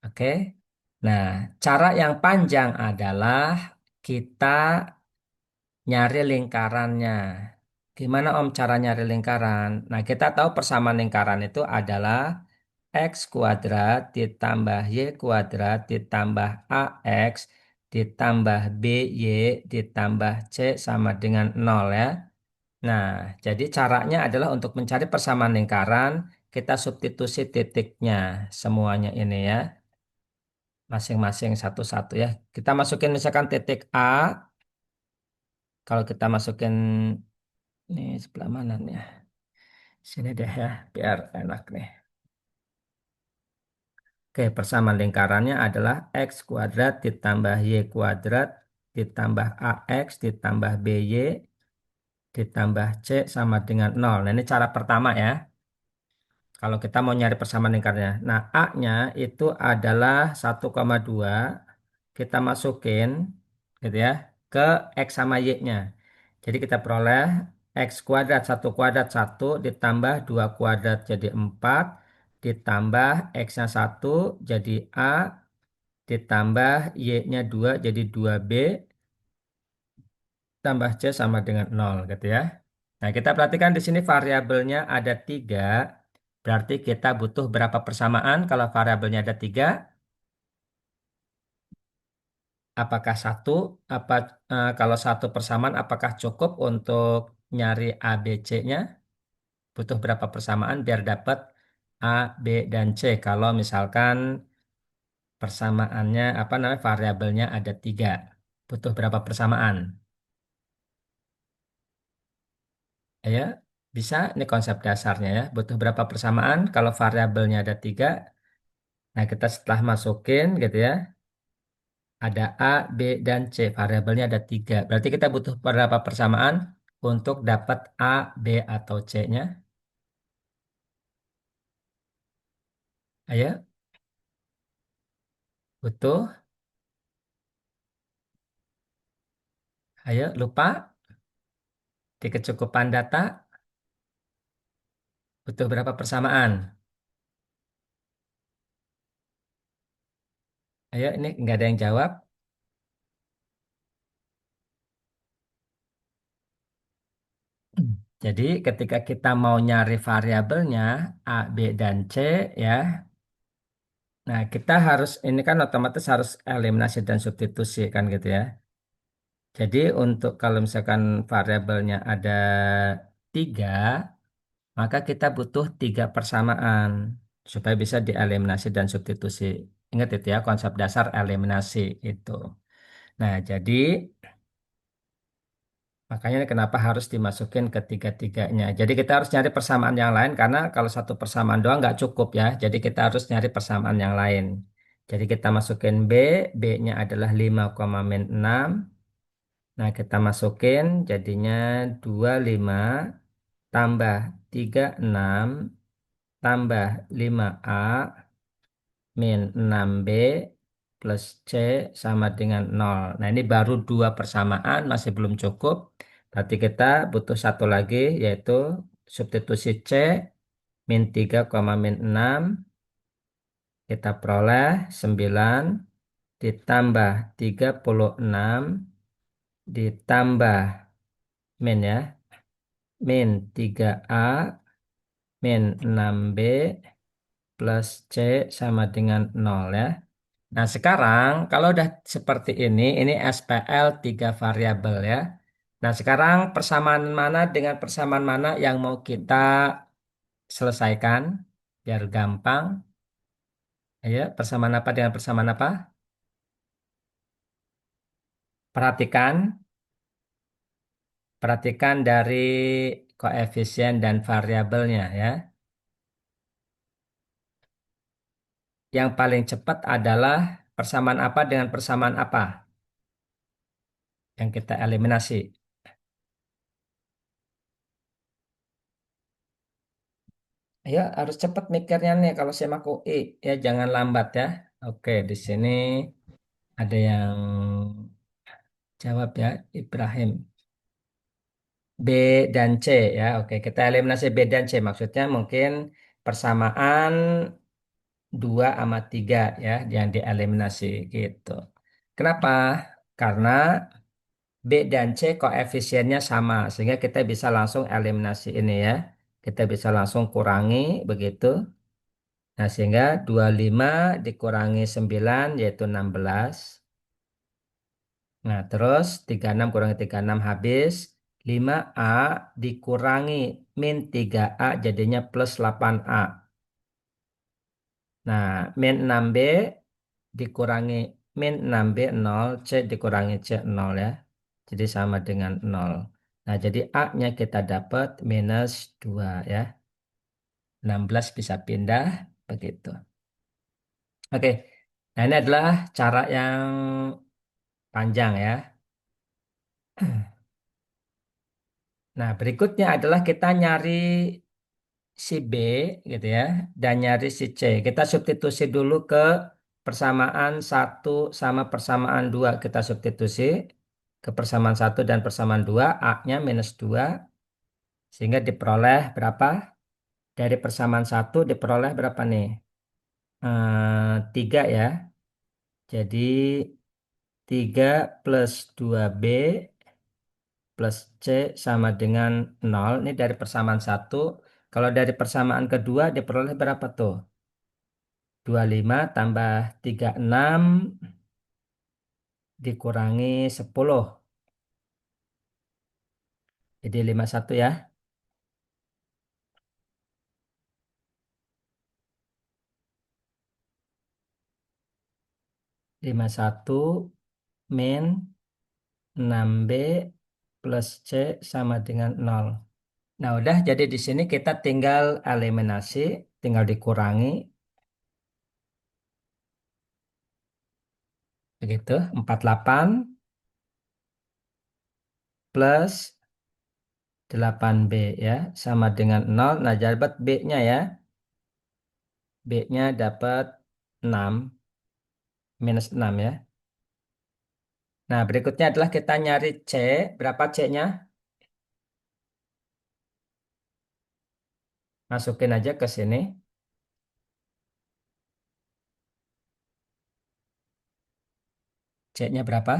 Oke. Nah, cara yang panjang adalah kita nyari lingkarannya. Gimana Om cara nyari lingkaran? Nah, kita tahu persamaan lingkaran itu adalah X kuadrat ditambah Y kuadrat ditambah AX ditambah BY ditambah C sama dengan 0 ya. Nah, jadi caranya adalah untuk mencari persamaan lingkaran, kita substitusi titiknya semuanya ini ya. Masing-masing satu-satu ya. Kita masukin misalkan titik A, kalau kita masukin ini sebelah mana nih ya? Sini deh ya, biar enak nih. Oke, persamaan lingkarannya adalah X kuadrat ditambah Y kuadrat ditambah AX ditambah BY ditambah C sama dengan 0. Nah, ini cara pertama ya. Kalau kita mau nyari persamaan lingkarnya. Nah, A-nya itu adalah 1,2. Kita masukin gitu ya ke X sama Y-nya. Jadi kita peroleh X kuadrat 1 kuadrat 1 ditambah 2 kuadrat jadi 4 ditambah X-nya 1 jadi A ditambah Y-nya 2 jadi 2B tambah C sama dengan 0 gitu ya. Nah, kita perhatikan di sini variabelnya ada 3. Berarti kita butuh berapa persamaan kalau variabelnya ada 3? Apakah satu? Apa kalau satu persamaan apakah cukup untuk nyari A, B, C-nya? Butuh berapa persamaan biar dapat A, B, dan C? Kalau misalkan persamaannya apa namanya variabelnya ada 3. Butuh berapa persamaan? Ya, bisa. Ini konsep dasarnya ya. Butuh berapa persamaan kalau variabelnya ada 3? Nah, kita setelah masukin gitu ya. Ada A, B, dan C. Variabelnya ada 3. Berarti kita butuh berapa persamaan untuk dapat A, B, atau C-nya? Ayo, butuh. Ayo, lupa di kecukupan data. Butuh berapa persamaan? Ayo, ini nggak ada yang jawab. Jadi ketika kita mau nyari variabelnya A, B, dan C ya. Nah, kita harus, ini kan otomatis harus eliminasi dan substitusi kan gitu ya. Jadi untuk kalau misalkan variabelnya ada 3, maka kita butuh 3 persamaan supaya bisa dieliminasi dan substitusi. Ingat itu ya, konsep dasar eliminasi itu. Nah, jadi makanya kenapa harus dimasukin ketiga-tiganya. Jadi kita harus nyari persamaan yang lain karena kalau satu persamaan doang nggak cukup ya. Jadi kita harus nyari persamaan yang lain. Jadi kita masukin B, B-nya adalah 5,6. Nah, kita masukin jadinya 25 tambah 36 tambah 5A min 6B plus C sama dengan 0. Nah, ini baru 2 persamaan, masih belum cukup. Berarti kita butuh satu lagi, yaitu substitusi C min 3, min 6. Kita peroleh 9 ditambah 36 ditambah min ya, min 3A min 6B plus C sama dengan 0 ya. Nah, sekarang kalau udah seperti ini SPL 3 variabel ya. Nah, sekarang persamaan mana dengan persamaan mana yang mau kita selesaikan biar gampang. Ayo, persamaan apa dengan persamaan apa? Perhatikan, perhatikan dari koefisien dan variabelnya ya. Yang paling cepat adalah persamaan apa dengan persamaan apa yang kita eliminasi. Ya, harus cepat mikirnya nih kalau SEMAK UI. Ya, jangan lambat ya. Oke, di sini ada yang jawab ya, Ibrahim. B dan C ya. Oke, kita eliminasi B dan C. Maksudnya mungkin persamaan 2 sama 3 ya yang dieliminasi gitu. Kenapa? Karena B dan C koefisiennya sama sehingga kita bisa langsung eliminasi ini ya. Kita bisa langsung kurangi begitu. Nah, sehingga 25 dikurangi 9 yaitu 16. Nah, terus 36 kurangi 36 habis. 5A dikurangi min 3A jadinya plus 8A. Nah, min 6B dikurangi min 6B 0, C dikurangi C 0 ya. Jadi sama dengan 0. Nah, jadi A-nya kita dapat minus 2 ya. 16 bisa pindah begitu. Oke, nah ini adalah cara yang panjang ya. Nah, berikutnya adalah kita nyari si B gitu ya dan nyari si C. Kita substitusi dulu ke persamaan satu sama persamaan 2. Kita substitusi ke persamaan satu dan persamaan 2, A-nya minus 2 sehingga diperoleh berapa? Dari persamaan satu diperoleh berapa nih? 3 ya. Jadi 3 plus 2B plus C sama dengan 0. Ini dari persamaan satu. Kalau dari persamaan kedua diperoleh berapa tuh? 25 tambah 36 dikurangi 10. Jadi 51 ya. 51 min 6B plus C sama dengan 0. Nah, udah jadi di sini kita tinggal eliminasi, tinggal dikurangi. Begitu, 48 plus 8B ya, sama dengan 0. Nah, dapat B-nya ya. B-nya dapat 6, minus 6 ya. Nah, berikutnya adalah kita nyari C. Berapa C-nya? Masukin aja ke sini. C-nya berapa?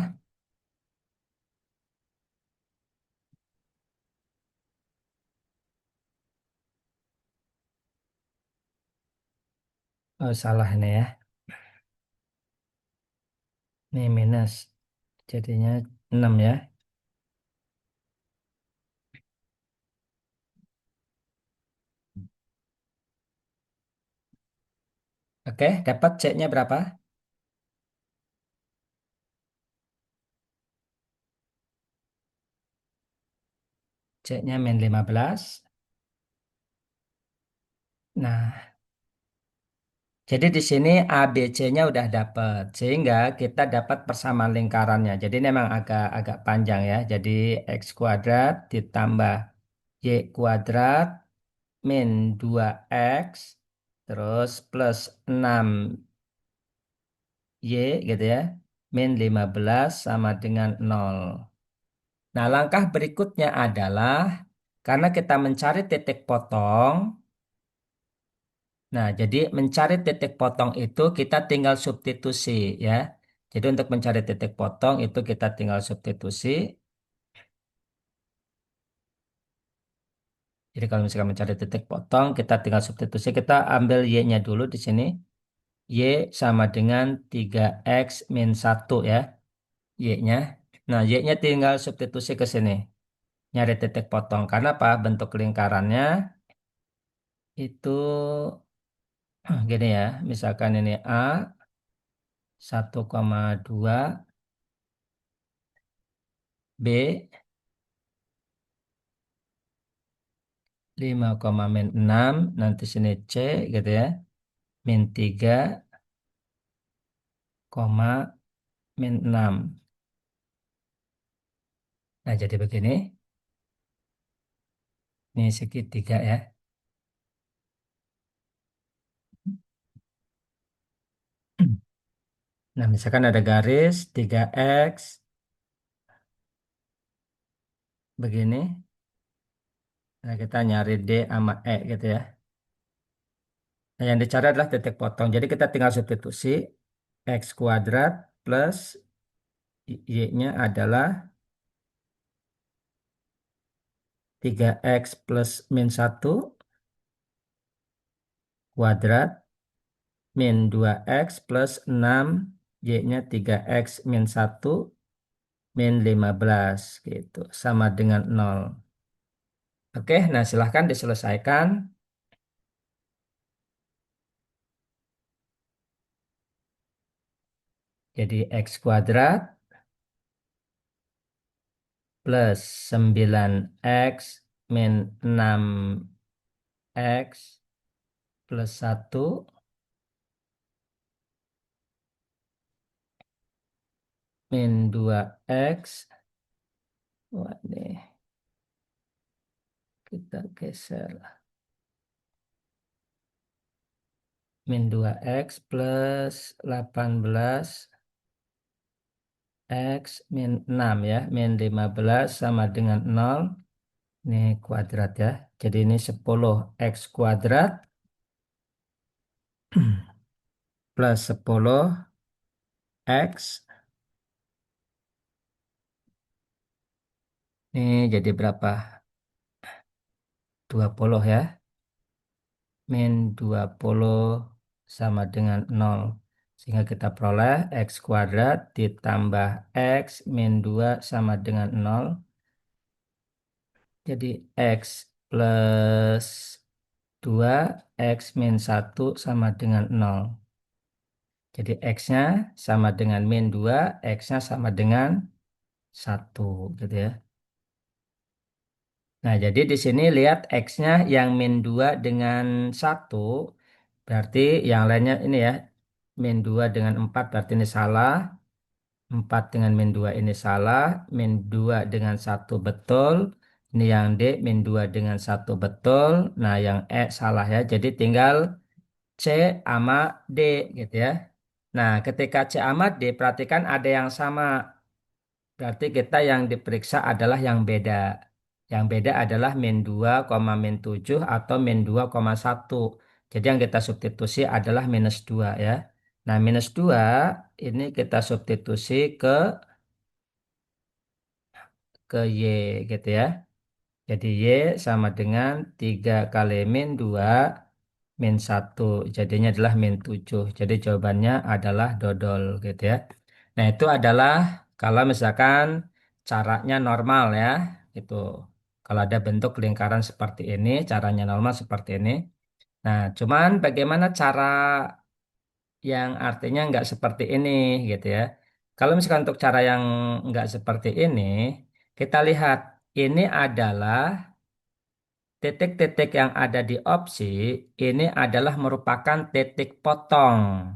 Oh, salah ini ya. Ini minus. Jadinya 6 ya. Oke, dapat C-nya berapa? C-nya min 15. Nah, jadi di sini A, B, C-nya udah dapat. Sehingga kita dapat persamaan lingkarannya. Jadi ini memang agak panjang ya. Jadi X kuadrat ditambah Y kuadrat min 2X terus plus 6Y gitu ya. Min 15 sama dengan 0. Nah, langkah berikutnya adalah karena kita mencari titik potong. Nah, jadi mencari titik potong itu kita tinggal substitusi ya. Jadi untuk mencari titik potong itu kita tinggal substitusi. Jadi kalau misalkan mencari titik potong, kita tinggal substitusi. Kita ambil Y-nya dulu di sini. Y sama dengan 3X min 1 ya. Y-nya. Nah, Y-nya tinggal substitusi ke sini. Nyari titik potong. Karena apa? Bentuk lingkarannya itu gini ya. Misalkan ini A 1,2, B 5,6, nanti sini C gitu ya. Min 3, min 6. Nah, jadi begini. Ini segitiga ya. Nah, misalkan ada garis 3X begini. Nah, kita nyari D sama E gitu ya. Nah, yang dicari adalah titik potong. Jadi kita tinggal substitusi X kuadrat plus Y-nya adalah 3X plus min 1 kuadrat min 2X plus 6 Y-nya 3X min 1 min 15 gitu. Sama dengan 0. Oke, nah silahkan diselesaikan. Jadi X kuadrat plus 9X min 6X plus 1 min 2X. Wah, nih. Kita geser. Min 2X plus 18X min 6 ya. Min 15 sama dengan 0. Ini kuadrat ya. Jadi ini 10X kuadrat plus 10X. Ini jadi berapa? 20 ya. Min 20 sama dengan 0. Sehingga kita peroleh X kuadrat ditambah X min 2 sama dengan 0. Jadi X plus 2, X min 1 sama dengan 0. Jadi X-nya sama dengan min 2, X-nya sama dengan 1 gitu ya. Nah, jadi di sini lihat X-nya yang min 2 dengan 1, berarti yang lainnya ini ya, min 2 dengan 4 berarti ini salah, 4 dengan min 2 ini salah, min 2 dengan 1 betul, ini yang D, min 2 dengan 1 betul, nah yang E salah ya, jadi tinggal C sama D gitu ya. Nah, ketika C sama D, perhatikan ada yang sama, berarti kita yang diperiksa adalah yang beda. Yang beda adalah min 2, min 7 atau min 2,1. Jadi yang kita substitusi adalah minus 2 ya. Nah, minus 2 ini kita substitusi ke Y gitu ya. Jadi Y sama dengan 3 kali min 2 min 1. Jadinya adalah min 7. Jadi jawabannya adalah dodol gitu ya. Nah, itu adalah kalau misalkan caranya normal ya. Itu kalau ada bentuk lingkaran seperti ini, caranya normal seperti ini. Nah, cuman bagaimana cara yang artinya nggak seperti ini gitu ya. Kalau misalkan untuk cara yang nggak seperti ini, kita lihat ini adalah titik-titik yang ada di opsi, ini adalah merupakan titik potong,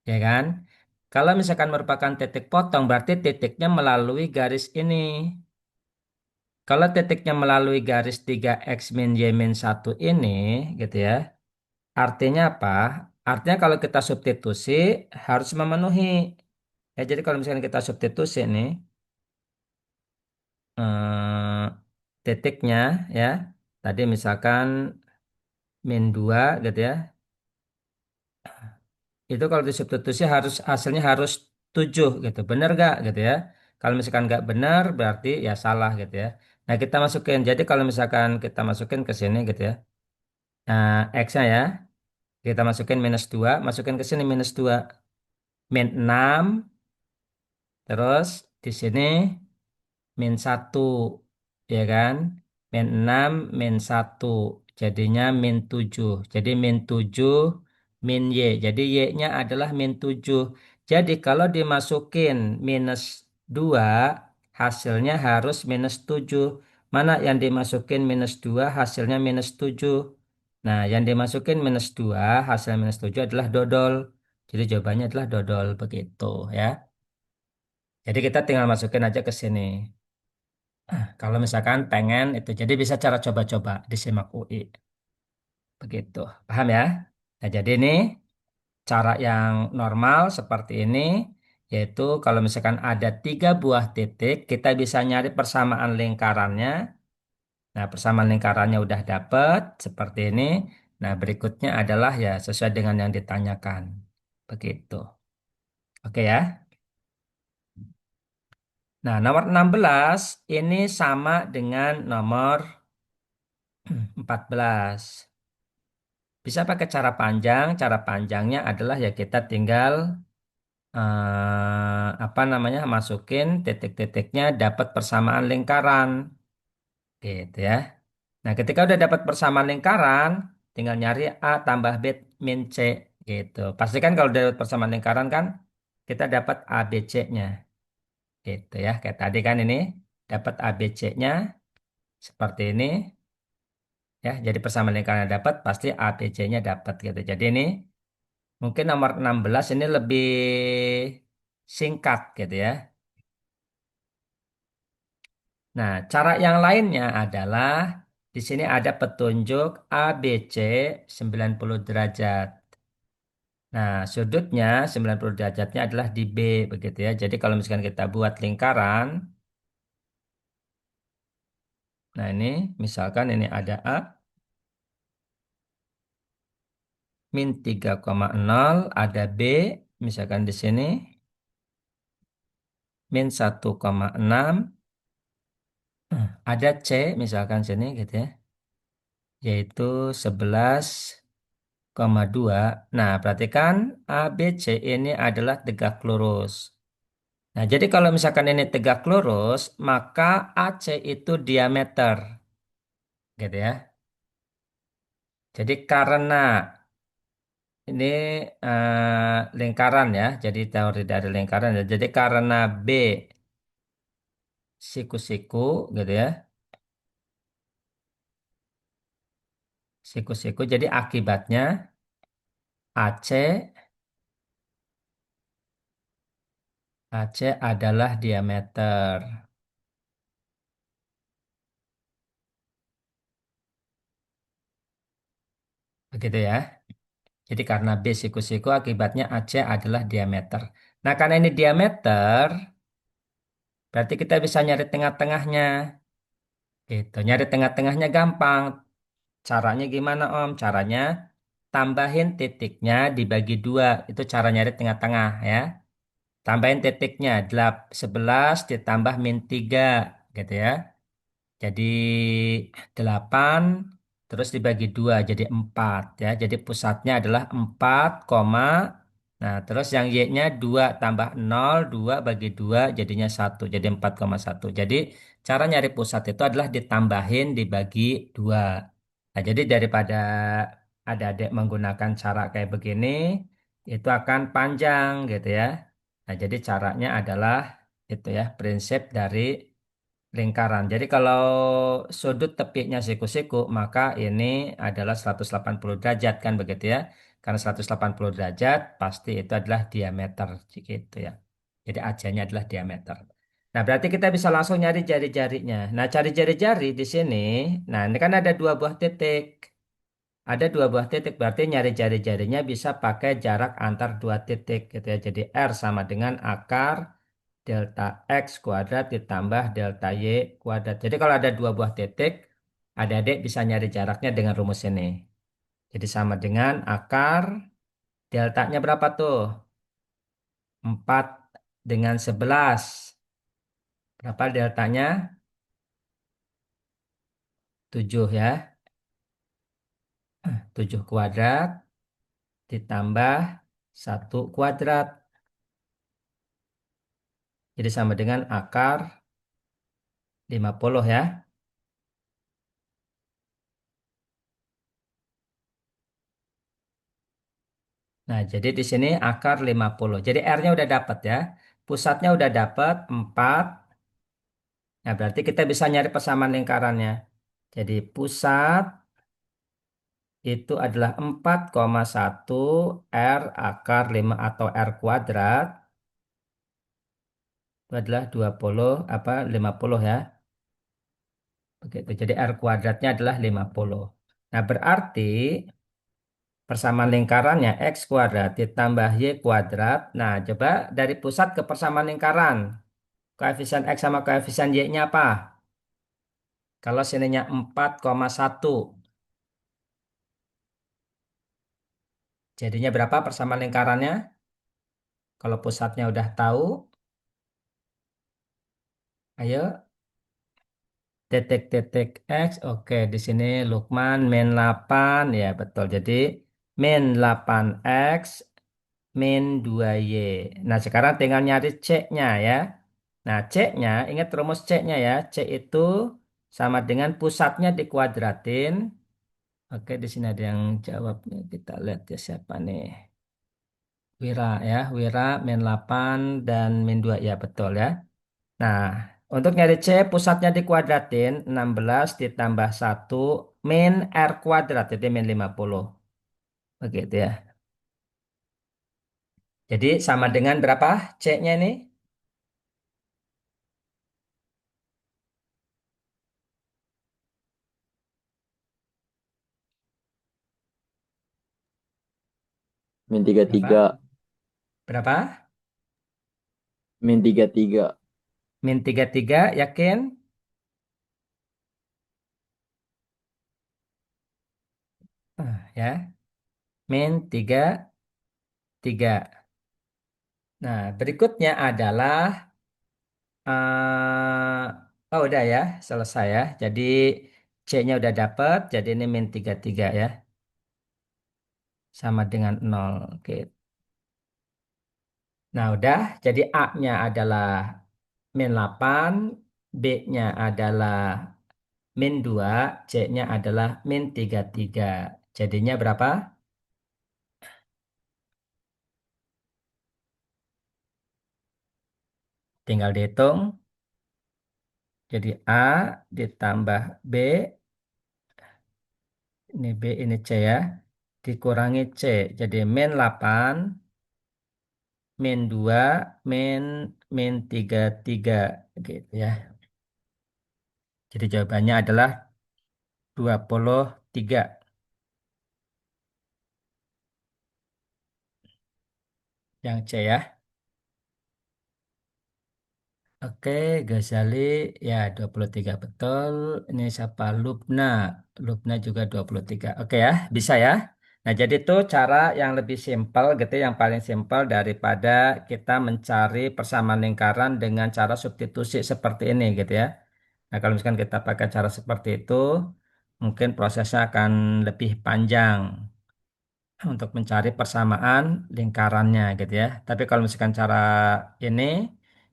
ya kan? Kalau misalkan merupakan titik potong, berarti titiknya melalui garis ini. Kalau titiknya melalui garis 3x min y min 1 ini, gitu ya, artinya apa? Artinya kalau kita substitusi, harus memenuhi. Ya, jadi kalau misalkan kita substitusi nih, titiknya, ya, tadi misalkan min 2 gitu ya, itu kalau disubstitusi harus hasilnya harus 7 gitu. Benar gak gitu ya? Kalau misalkan nggak benar berarti ya salah gitu ya. Nah, kita masukin. Jadi kalau misalkan kita masukin ke sini gitu ya. Nah, X-nya ya, kita masukin minus 2, masukin ke sini minus 2, min 6, terus di sini min 1, ya kan? Min 6, min 1, jadinya min 7. Jadi min 7, min Y. Jadi Y-nya adalah min 7. Jadi kalau dimasukin minus 2, hasilnya harus minus 7. Mana yang dimasukin minus 2, hasilnya minus 7. Nah, yang dimasukin minus 2, hasil minus 7 adalah dodol. Jadi jawabannya adalah dodol, begitu ya. Jadi kita tinggal masukin aja ke sini. Kalau misalkan pengen itu, jadi bisa cara coba-coba disimak UI. Begitu. Paham ya? Nah, jadi ini cara yang normal seperti ini, yaitu kalau misalkan ada 3 buah titik, kita bisa nyari persamaan lingkarannya. Nah, persamaan lingkarannya udah dapet seperti ini. Nah, berikutnya adalah ya sesuai dengan yang ditanyakan. Begitu. Oke ya. Nah, nomor 16 ini sama dengan nomor 14. Bisa pakai cara panjang. Cara panjangnya adalah ya kita tinggal apa namanya masukin titik-titiknya dapat persamaan lingkaran, gitu ya. Nah, ketika udah dapat persamaan lingkaran, tinggal nyari A tambah B min C, gitu. Pastikan kalau udah dapat persamaan lingkaran kan kita dapat A B C-nya, gitu ya. Kayak tadi kan ini dapat A B C-nya seperti ini ya. Jadi persamaan lingkaran dapat pasti A B C-nya dapat gitu. Jadi ini mungkin nomor 16 ini lebih singkat gitu ya. Nah, cara yang lainnya adalah di sini ada petunjuk ABC 90 derajat. Nah, sudutnya 90 derajatnya adalah di B begitu ya. Jadi kalau misalkan kita buat lingkaran, nah ini misalkan ini ada A min 3,0, ada B misalkan di sini min 1,6, ada C misalkan sini gitu ya, yaitu 11,2. Nah, perhatikan A, B, C ini adalah tegak lurus. Nah, jadi kalau misalkan ini tegak lurus, maka AC itu diameter. Gitu ya. Jadi karena ini lingkaran ya, jadi teori dari lingkaran ya. Jadi karena B siku-siku gitu ya. Siku-siku, jadi akibatnya AC adalah diameter. Begitu ya. Jadi karena B siku-siku akibatnya AC adalah diameter. Nah, karena ini diameter, berarti kita bisa nyari tengah-tengahnya. Gitu. Nyari tengah-tengahnya gampang. Caranya gimana Om? Caranya tambahin titiknya dibagi dua. Itu cara nyari tengah-tengah ya. Tambahin titiknya. 11 ditambah min 3 gitu ya. Jadi 8 terus dibagi 2 jadi 4 ya. Jadi pusatnya adalah 4, nah terus yang Y-nya 2 tambah 0, 2 bagi 2 jadinya 1. Jadi 4,1. Jadi cara nyari pusat itu adalah ditambahin dibagi 2. Nah, jadi daripada adik-adik menggunakan cara kayak begini, itu akan panjang gitu ya. Nah, jadi caranya adalah itu ya, prinsip dari lingkaran. Jadi kalau sudut tepinya siku-siku, maka ini adalah 180 derajat kan begitu ya. Karena 180 derajat pasti itu adalah diameter gitu ya. Jadi AC-nya adalah diameter. Nah, berarti kita bisa langsung nyari jari-jarinya. Nah, cari jari-jari di sini. Nah, ini kan ada dua buah titik. Ada dua buah titik, berarti nyari jari-jarinya bisa pakai jarak antar dua titik gitu ya. Jadi R sama dengan akar delta X kuadrat ditambah delta Y kuadrat. Jadi kalau ada dua buah titik, adik-adik bisa nyari jaraknya dengan rumus ini. Jadi sama dengan akar deltanya berapa tuh? 4 dengan 11. Berapa deltanya? 7 ya. 7 kuadrat ditambah 1 kuadrat. Jadi sama dengan akar 50 ya. Nah, jadi di sini akar 50. Jadi R-nya udah dapat ya. Pusatnya udah dapat 4. Nah, berarti kita bisa nyari persamaan lingkarannya. Jadi pusat itu adalah 4,1 R akar 5 atau R kuadrat. Itu adalah 20 apa 50 ya. Begitu. Jadi R kuadratnya adalah 50. Nah, berarti persamaan lingkarannya X kuadrat ditambah Y kuadrat. Nah, coba dari pusat ke persamaan lingkaran. Koefisien X sama koefisien Y-nya apa? Kalau sininya 4,1. Jadinya berapa persamaan lingkarannya? Kalau pusatnya udah tahu, ayo titik-titik X. Oke, di sini Lukman min 8. Ya, betul. Jadi min 8X min 2Y. Nah, sekarang tinggal nyari C-nya ya. Nah, C-nya, ingat rumus C-nya ya. C itu sama dengan pusatnya dikuadratin. Oke, di sini ada yang jawab nih. Kita lihat ya siapa nih. Wira ya, Wira min 8 dan min 2 ya betul ya. Nah, untuk nyari C pusatnya dikuadratin 16 ditambah 1 min R kuadrat jadi min 50. Begitu ya. Jadi sama dengan berapa C-nya ini? Min 33. Berapa? Berapa? Min 33. Min 33 yakin? Ya, min 33. Nah, berikutnya adalah oh udah ya, selesai ya. Jadi C-nya udah dapet, jadi ini min 33 ya. Sama dengan 0. Oke. Nah, udah. Jadi A-nya adalah min 8, B-nya adalah min 2, C-nya adalah min 33. Jadinya berapa? Tinggal dihitung. Jadi A ditambah B, ini B, ini C ya. Dikurangi C. Jadi min 8, min 2, min min 33 gitu ya. Jadi jawabannya adalah 23 yang C ya. Oke, Ghazali ya 23 betul. Ini siapa? Lubna. Lubna juga 23. Oke ya, bisa ya. Nah, jadi itu cara yang lebih simpel gitu, yang paling simpel daripada kita mencari persamaan lingkaran dengan cara substitusi seperti ini gitu ya. Nah, kalau misalkan kita pakai cara seperti itu, mungkin prosesnya akan lebih panjang untuk mencari persamaan lingkarannya gitu ya. Tapi kalau misalkan cara ini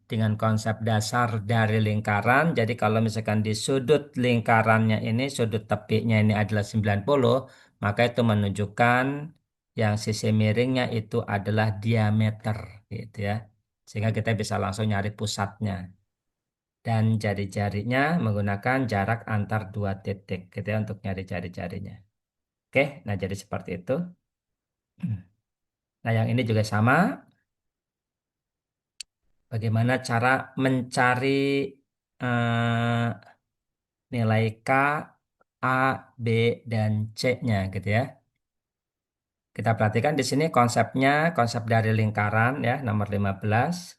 dengan konsep dasar dari lingkaran, jadi kalau misalkan di sudut lingkarannya ini, sudut tepinya ini adalah 90, maka itu menunjukkan yang sisi miringnya itu adalah diameter gitu ya. Sehingga kita bisa langsung nyari pusatnya. Dan jari-jarinya menggunakan jarak antar dua titik gitu ya untuk nyari jari-jarinya. Oke, nah jadi seperti itu. Nah, yang ini juga sama. Bagaimana cara mencari eh, nilai K, A, B, dan C-nya gitu ya. Kita perhatikan di sini konsepnya, konsep dari lingkaran ya, nomor 15.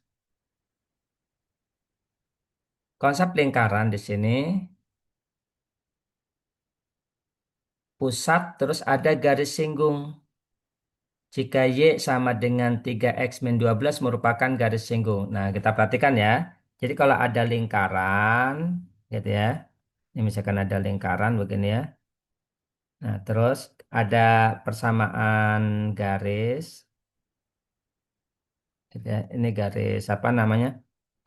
Konsep lingkaran di sini, pusat terus ada garis singgung. Jika Y sama dengan 3X min 12 merupakan garis singgung. Nah, kita perhatikan ya. Jadi kalau ada lingkaran, gitu ya. Ini misalkan ada lingkaran begini ya. Nah, terus ada persamaan garis, gitu ya. Ini garis apa namanya?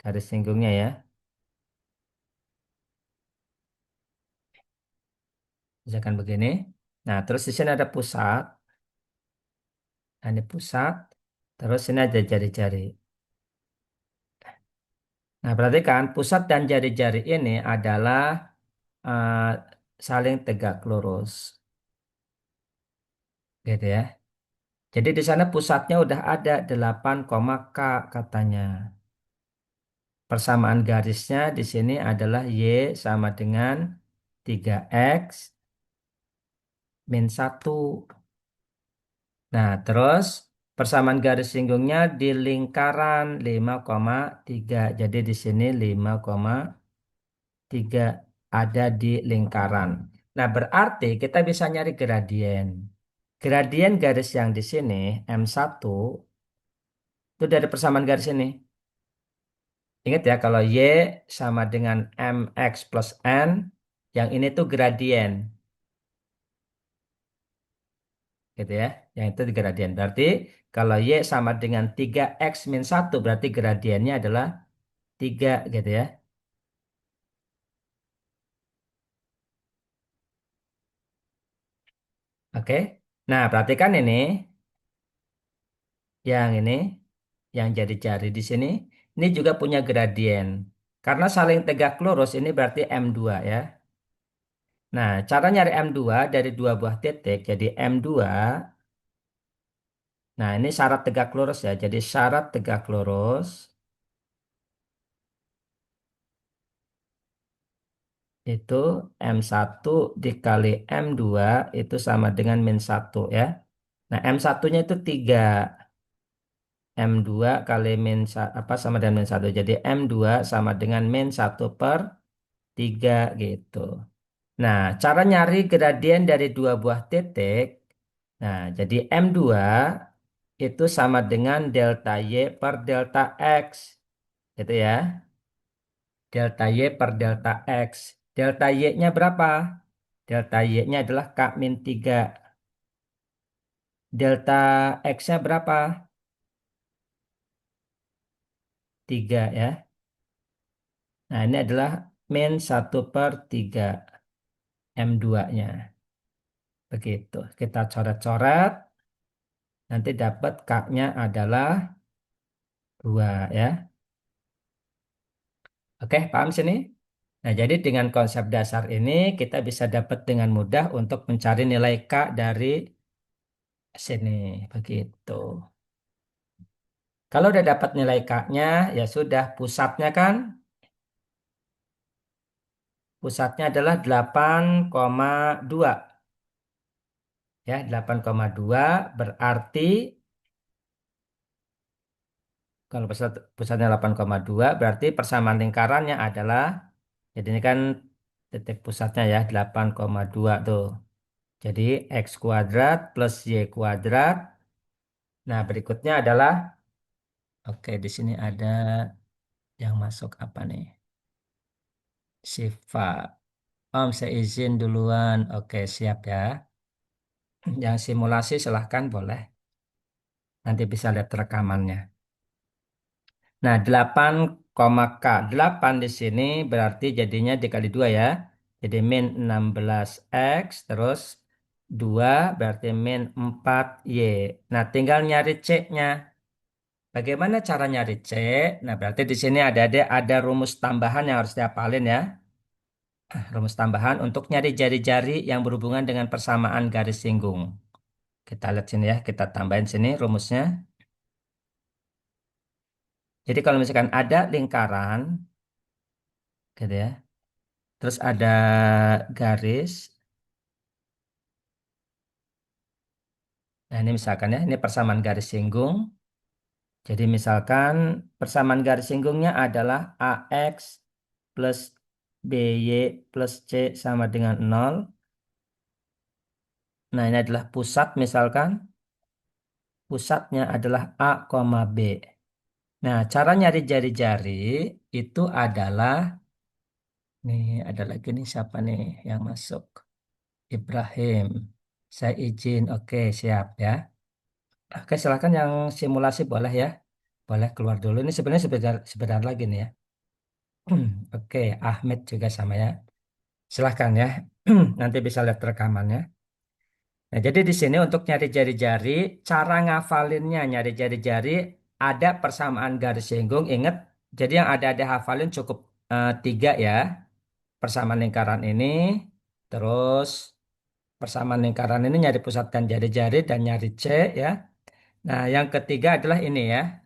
Garis singgungnya ya. Misalkan begini. Nah, terus di sini ada pusat. Nah, ini pusat. Terus ini ada jari-jari. Nah, perhatikan pusat dan jari-jari ini adalah eh, saling tegak lurus, gitu ya. Jadi di sana pusatnya udah ada 8, K katanya. Persamaan garisnya di sini adalah Y sama dengan 3X min 1. Nah, terus persamaan garis singgungnya di lingkaran 5,3. Jadi di sini 5,3 ada di lingkaran. Nah, berarti kita bisa nyari gradien. Gradien garis yang di sini M1 itu dari persamaan garis ini. Ingat ya, kalau Y sama dengan MX plus N, yang ini tuh gradien. Gitu ya. Yang itu gradien. Berarti kalau Y sama dengan 3X min 1, berarti gradiennya adalah 3 gitu ya. Oke. Nah, perhatikan ini, yang jadi jari di sini, ini juga punya gradien. Karena saling tegak lurus, ini berarti M2 ya. Nah, cara nyari M2 dari dua buah titik, jadi M2. Nah, ini syarat tegak lurus ya. Jadi syarat tegak lurus itu M1 dikali M2 itu sama dengan min 1 ya. Nah, M1-nya itu 3. M2 kali apa sama dengan min 1. Jadi M2 sama dengan min 1 per 3 gitu. Nah, cara nyari gradien dari dua buah titik. Nah, jadi M2 itu sama dengan delta Y per delta X. Gitu ya. Delta Y per delta X. Delta Y-nya berapa? Delta Y-nya adalah K min 3. Delta X-nya berapa? 3 ya. Nah, ini adalah min 1/3 M2-nya. Begitu. Kita coret-coret. Nanti dapat K-nya adalah 2 ya. Oke, paham sini? Nah, jadi dengan konsep dasar ini kita bisa dapat dengan mudah untuk mencari nilai K dari sini. Begitu. Kalau udah dapat nilai K-nya, ya sudah pusatnya kan? Pusatnya adalah 8,2. Ya, 8,2 berarti Kalau pusatnya 8,2 berarti persamaan lingkarannya adalah, jadi ini kan titik pusatnya ya 8,2 tuh. Jadi X kuadrat plus Y kuadrat. Nah berikutnya adalah, oke di sini ada yang masuk apa nih? Sifat. Om saya izin duluan. Oke siap ya. Yang simulasi silahkan boleh. Nanti bisa lihat rekamannya. Nah, 8, K. 8 di sini berarti jadinya dikali 2 ya. Jadi min 16X terus 2 berarti min 4Y. Nah, tinggal nyari C-nya. Bagaimana cara nyari C? Nah, berarti di sini ada rumus tambahan yang harus dihafalin ya. Rumus tambahan untuk nyari jari-jari yang berhubungan dengan persamaan garis singgung. Kita lihat sini ya, kita tambahin sini rumusnya. Jadi kalau misalkan ada lingkaran, gitu ya. Terus ada garis. Nah, ini misalkan ya, ini persamaan garis singgung. Jadi misalkan persamaan garis singgungnya adalah AX plus BY plus C sama dengan 0. Nah, ini adalah pusat misalkan. Pusatnya adalah A, B. Nah, cara nyari jari-jari itu adalah, nih ada lagi nih siapa nih yang masuk? Ibrahim. Saya izin, oke siap ya. Oke, silakan yang simulasi boleh ya. Boleh keluar dulu. Ini sebenarnya sebentar lagi nih ya. Oke, Ahmed juga sama ya. Silahkan ya. Nanti bisa lihat rekamannya. Nah, jadi di sini untuk nyari jari-jari, cara ngafalinnya nyari jari-jari ada persamaan garis singgung. Ingat, jadi yang ada hafalin cukup tiga ya. Persamaan lingkaran ini, terus persamaan lingkaran ini nyari pusatkan jari-jari dan nyari C ya. Nah, yang ketiga adalah ini ya.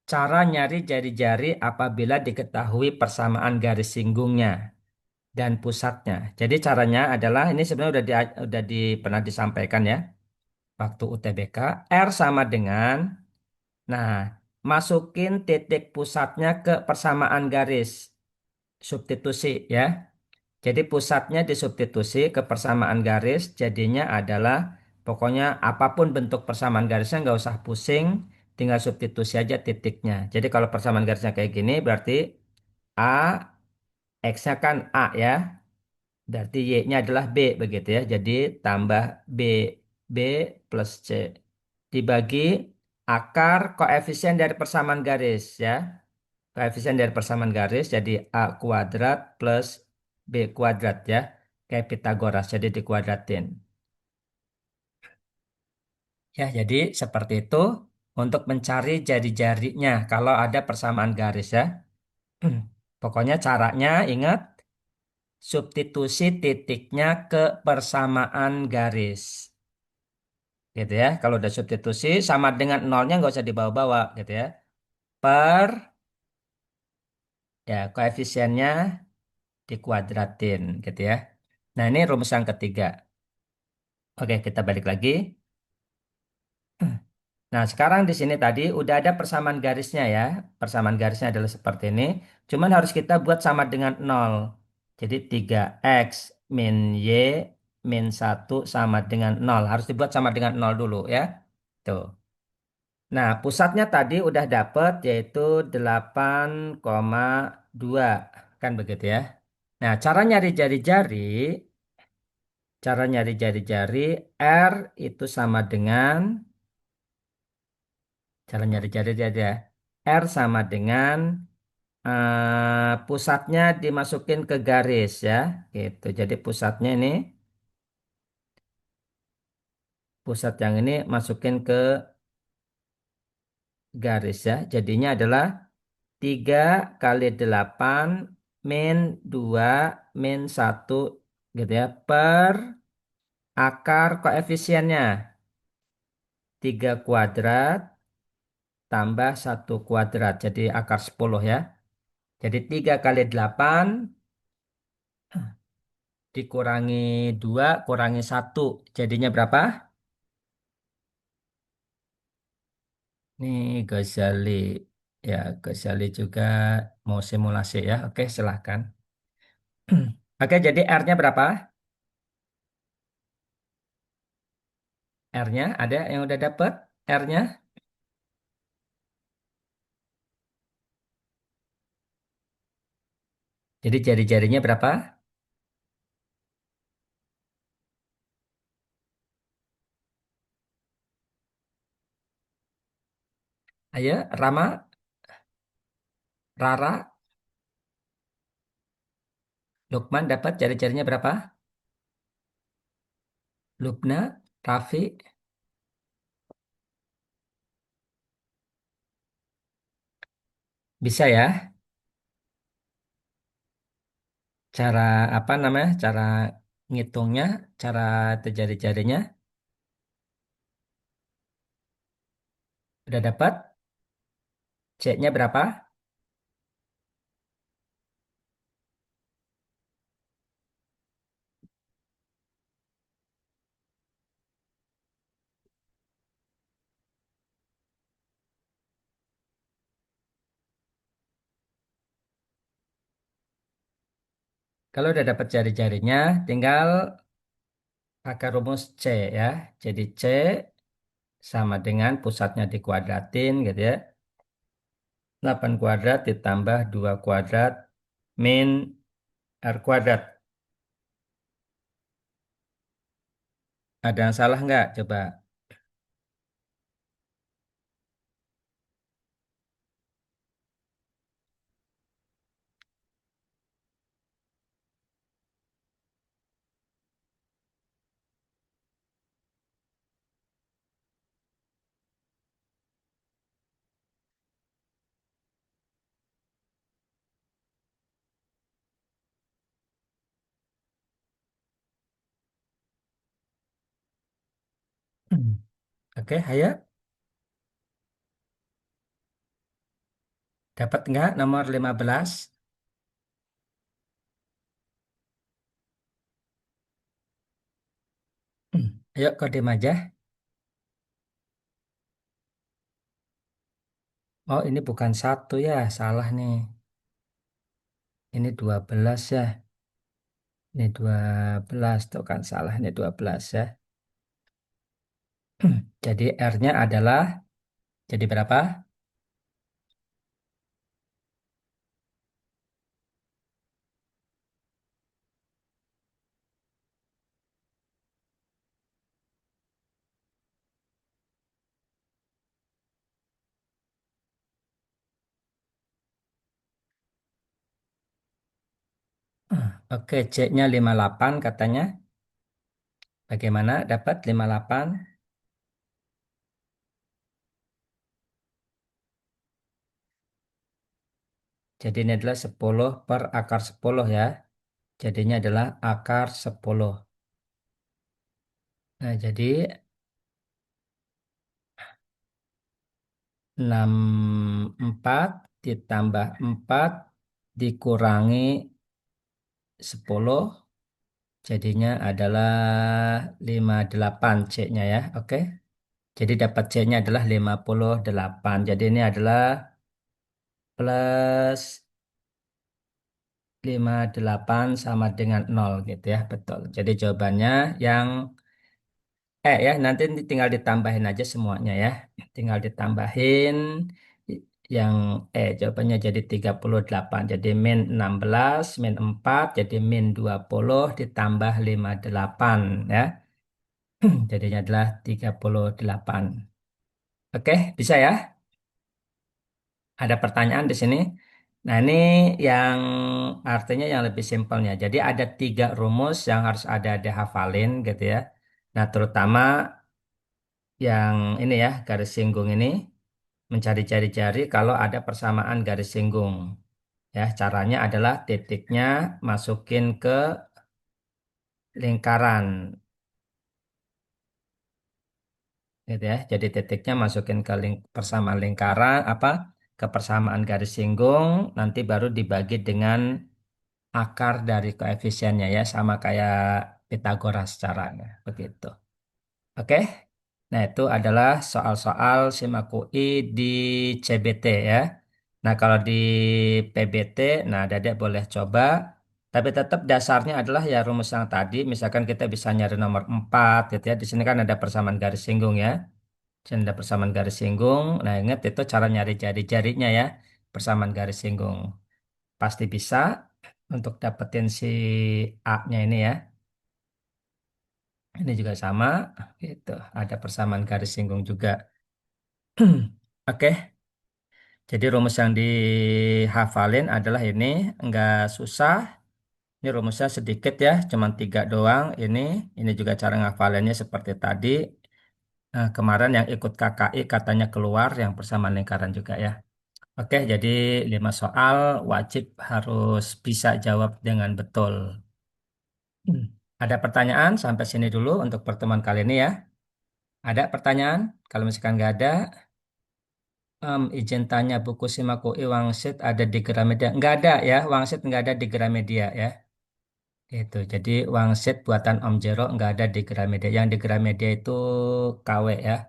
Cara nyari jari-jari apabila diketahui persamaan garis singgungnya dan pusatnya. Jadi caranya adalah ini sebenarnya pernah disampaikan ya waktu UTBK. R sama dengan, nah masukin titik pusatnya ke persamaan garis substitusi ya. Jadi pusatnya disubstitusi ke persamaan garis, jadinya adalah pokoknya apapun bentuk persamaan garisnya nggak usah pusing, tinggal substitusi aja titiknya. Jadi kalau persamaan garisnya kayak gini berarti A, X-nya kan A ya, berarti Y-nya adalah B begitu ya. Jadi tambah B, B plus C. Dibagi akar koefisien dari persamaan garis ya. Koefisien dari persamaan garis jadi A kuadrat plus B kuadrat ya. Kayak Pitagoras, jadi dikuadratin. Ya, jadi seperti itu untuk mencari jari-jarinya kalau ada persamaan garis ya. Pokoknya caranya ingat, substitusi titiknya ke persamaan garis. Gitu ya. Kalau udah substitusi sama dengan nolnya nggak usah dibawa-bawa gitu ya. Per, ya koefisiennya dikuadratin gitu ya. Nah, ini rumus yang ketiga. Oke, kita balik lagi. Nah, sekarang di sini tadi udah ada persamaan garisnya ya. Persamaan garisnya adalah seperti ini. Cuman harus kita buat sama dengan nol. Jadi 3x min y min 1 sama dengan nol. Harus dibuat sama dengan nol dulu ya. Tuh. Nah, pusatnya tadi udah dapet yaitu 8,2. Kan begitu ya. Nah, cara nyari jari-jari R itu sama dengan, cara nyari jari-jari ya. R sama dengan pusatnya dimasukin ke garis ya. Gitu. Jadi pusatnya ini, pusat yang ini masukin ke garis ya. Jadinya adalah 3 kali 8 min 2 min 1 gitu ya. Per akar koefisiennya 3 kuadrat tambah 1 kuadrat. Jadi akar 10 ya. Jadi 3 kali 8 dikurangi 2 kurangi 1. Jadinya berapa? Nih Ghazali. Ya, Ghazali juga mau simulasi ya. Oke, silahkan. Oke, jadi R-nya berapa? R-nya ada yang udah dapet? R-nya? Jadi jari-jarinya berapa? Ayo, Rama, Rara, Lukman dapat jari-jarinya berapa? Lubna, Raffi, bisa ya? Cara apa namanya? Cara ngitungnya, cara jari-jarinya udah dapat? C-nya berapa? Kalau udah dapat jari-jarinya, tinggal pakai rumus C ya. Jadi C sama dengan pusatnya dikuadratin gitu ya. 8 kuadrat ditambah 2 kuadrat min R kuadrat. Ada yang salah nggak? Coba. Oke, ayo. Dapat nggak nomor 15? Ayo kodim aja. Oh, ini bukan satu ya, salah nih. Ini 12 ya. Ini 12 tuh kan salah. Ini 12 ya. Jadi R-nya adalah jadi berapa? Oke, C-nya 58 katanya. Bagaimana dapat 58? Jadi ini adalah 10 per akar 10 ya. Jadinya adalah akar 10. Nah, jadi 64 ditambah 4 dikurangi 10 jadinya adalah 58 C-nya ya. Oke. Jadi dapat C-nya adalah 58. Jadi ini adalah plus 58 sama dengan 0 gitu ya. Betul. Jadi jawabannya yang ya nanti tinggal ditambahin aja semuanya ya. Tinggal ditambahin yang jawabannya jadi 38. Jadi min 16, min 4, jadi min 20 ditambah 58 ya. Jadinya adalah 38. Oke, bisa ya? Ada pertanyaan di sini. Nah, ini yang artinya yang lebih simpelnya. Jadi ada 3 rumus yang harus ada dihafalin gitu ya. Nah, terutama yang ini ya, garis singgung ini mencari jari-jari kalau ada persamaan garis singgung. Ya, caranya adalah titiknya masukin ke lingkaran gitu ya. Jadi titiknya masukin ke persamaan lingkaran apa? Ke persamaan garis singgung, nanti baru dibagi dengan akar dari koefisiennya ya, sama kayak Pitagoras caranya begitu. Oke? Nah, itu adalah soal-soal SIMAKUI di CBT ya. Nah, kalau di PBT, nah Dedek boleh coba. Tapi tetap dasarnya adalah ya rumus yang tadi. Misalkan kita bisa nyari nomor 4 gitu ya. Di sini kan ada persamaan garis singgung ya. Di sini ada persamaan garis singgung. Nah, ingat itu cara nyari jari-jarinya ya. Persamaan garis singgung. Pasti bisa untuk dapetin si A-nya ini ya. Ini juga sama. Gitu. Ada persamaan garis singgung juga. Oke. Jadi rumus yang dihafalin adalah ini, nggak susah. Ini rumusnya sedikit ya, cuma 3 doang. Ini juga cara ngafalinnya seperti tadi. Nah, kemarin yang ikut KKI katanya keluar yang persamaan lingkaran juga ya. Oke, jadi 5 soal wajib harus bisa jawab dengan betul. Hmm. Ada pertanyaan sampai sini dulu untuk pertemuan kali ini ya. Ada pertanyaan? Kalau misalkan nggak ada, izin tanya buku Simakui Wangsit ada di Gramedia. Nggak ada ya, Wangsit nggak ada di Gramedia ya. Itu, jadi Wangsit buatan Om Jero nggak ada di Gramedia. Yang di Gramedia itu KW ya.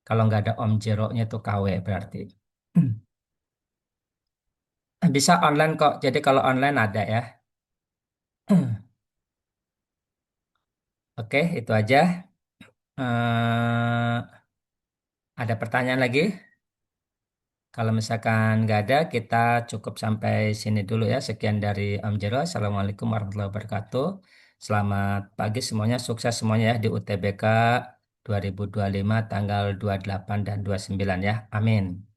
Kalau nggak ada Om Jero-nya itu KW berarti. Bisa online kok, jadi kalau online ada ya. Oke, itu aja. Ada pertanyaan lagi? Kalau misalkan nggak ada, kita cukup sampai sini dulu ya. Sekian dari Om Jero. Assalamualaikum warahmatullahi wabarakatuh. Selamat pagi semuanya, sukses semuanya ya di UTBK 2025 tanggal 28 dan 29 ya. Amin.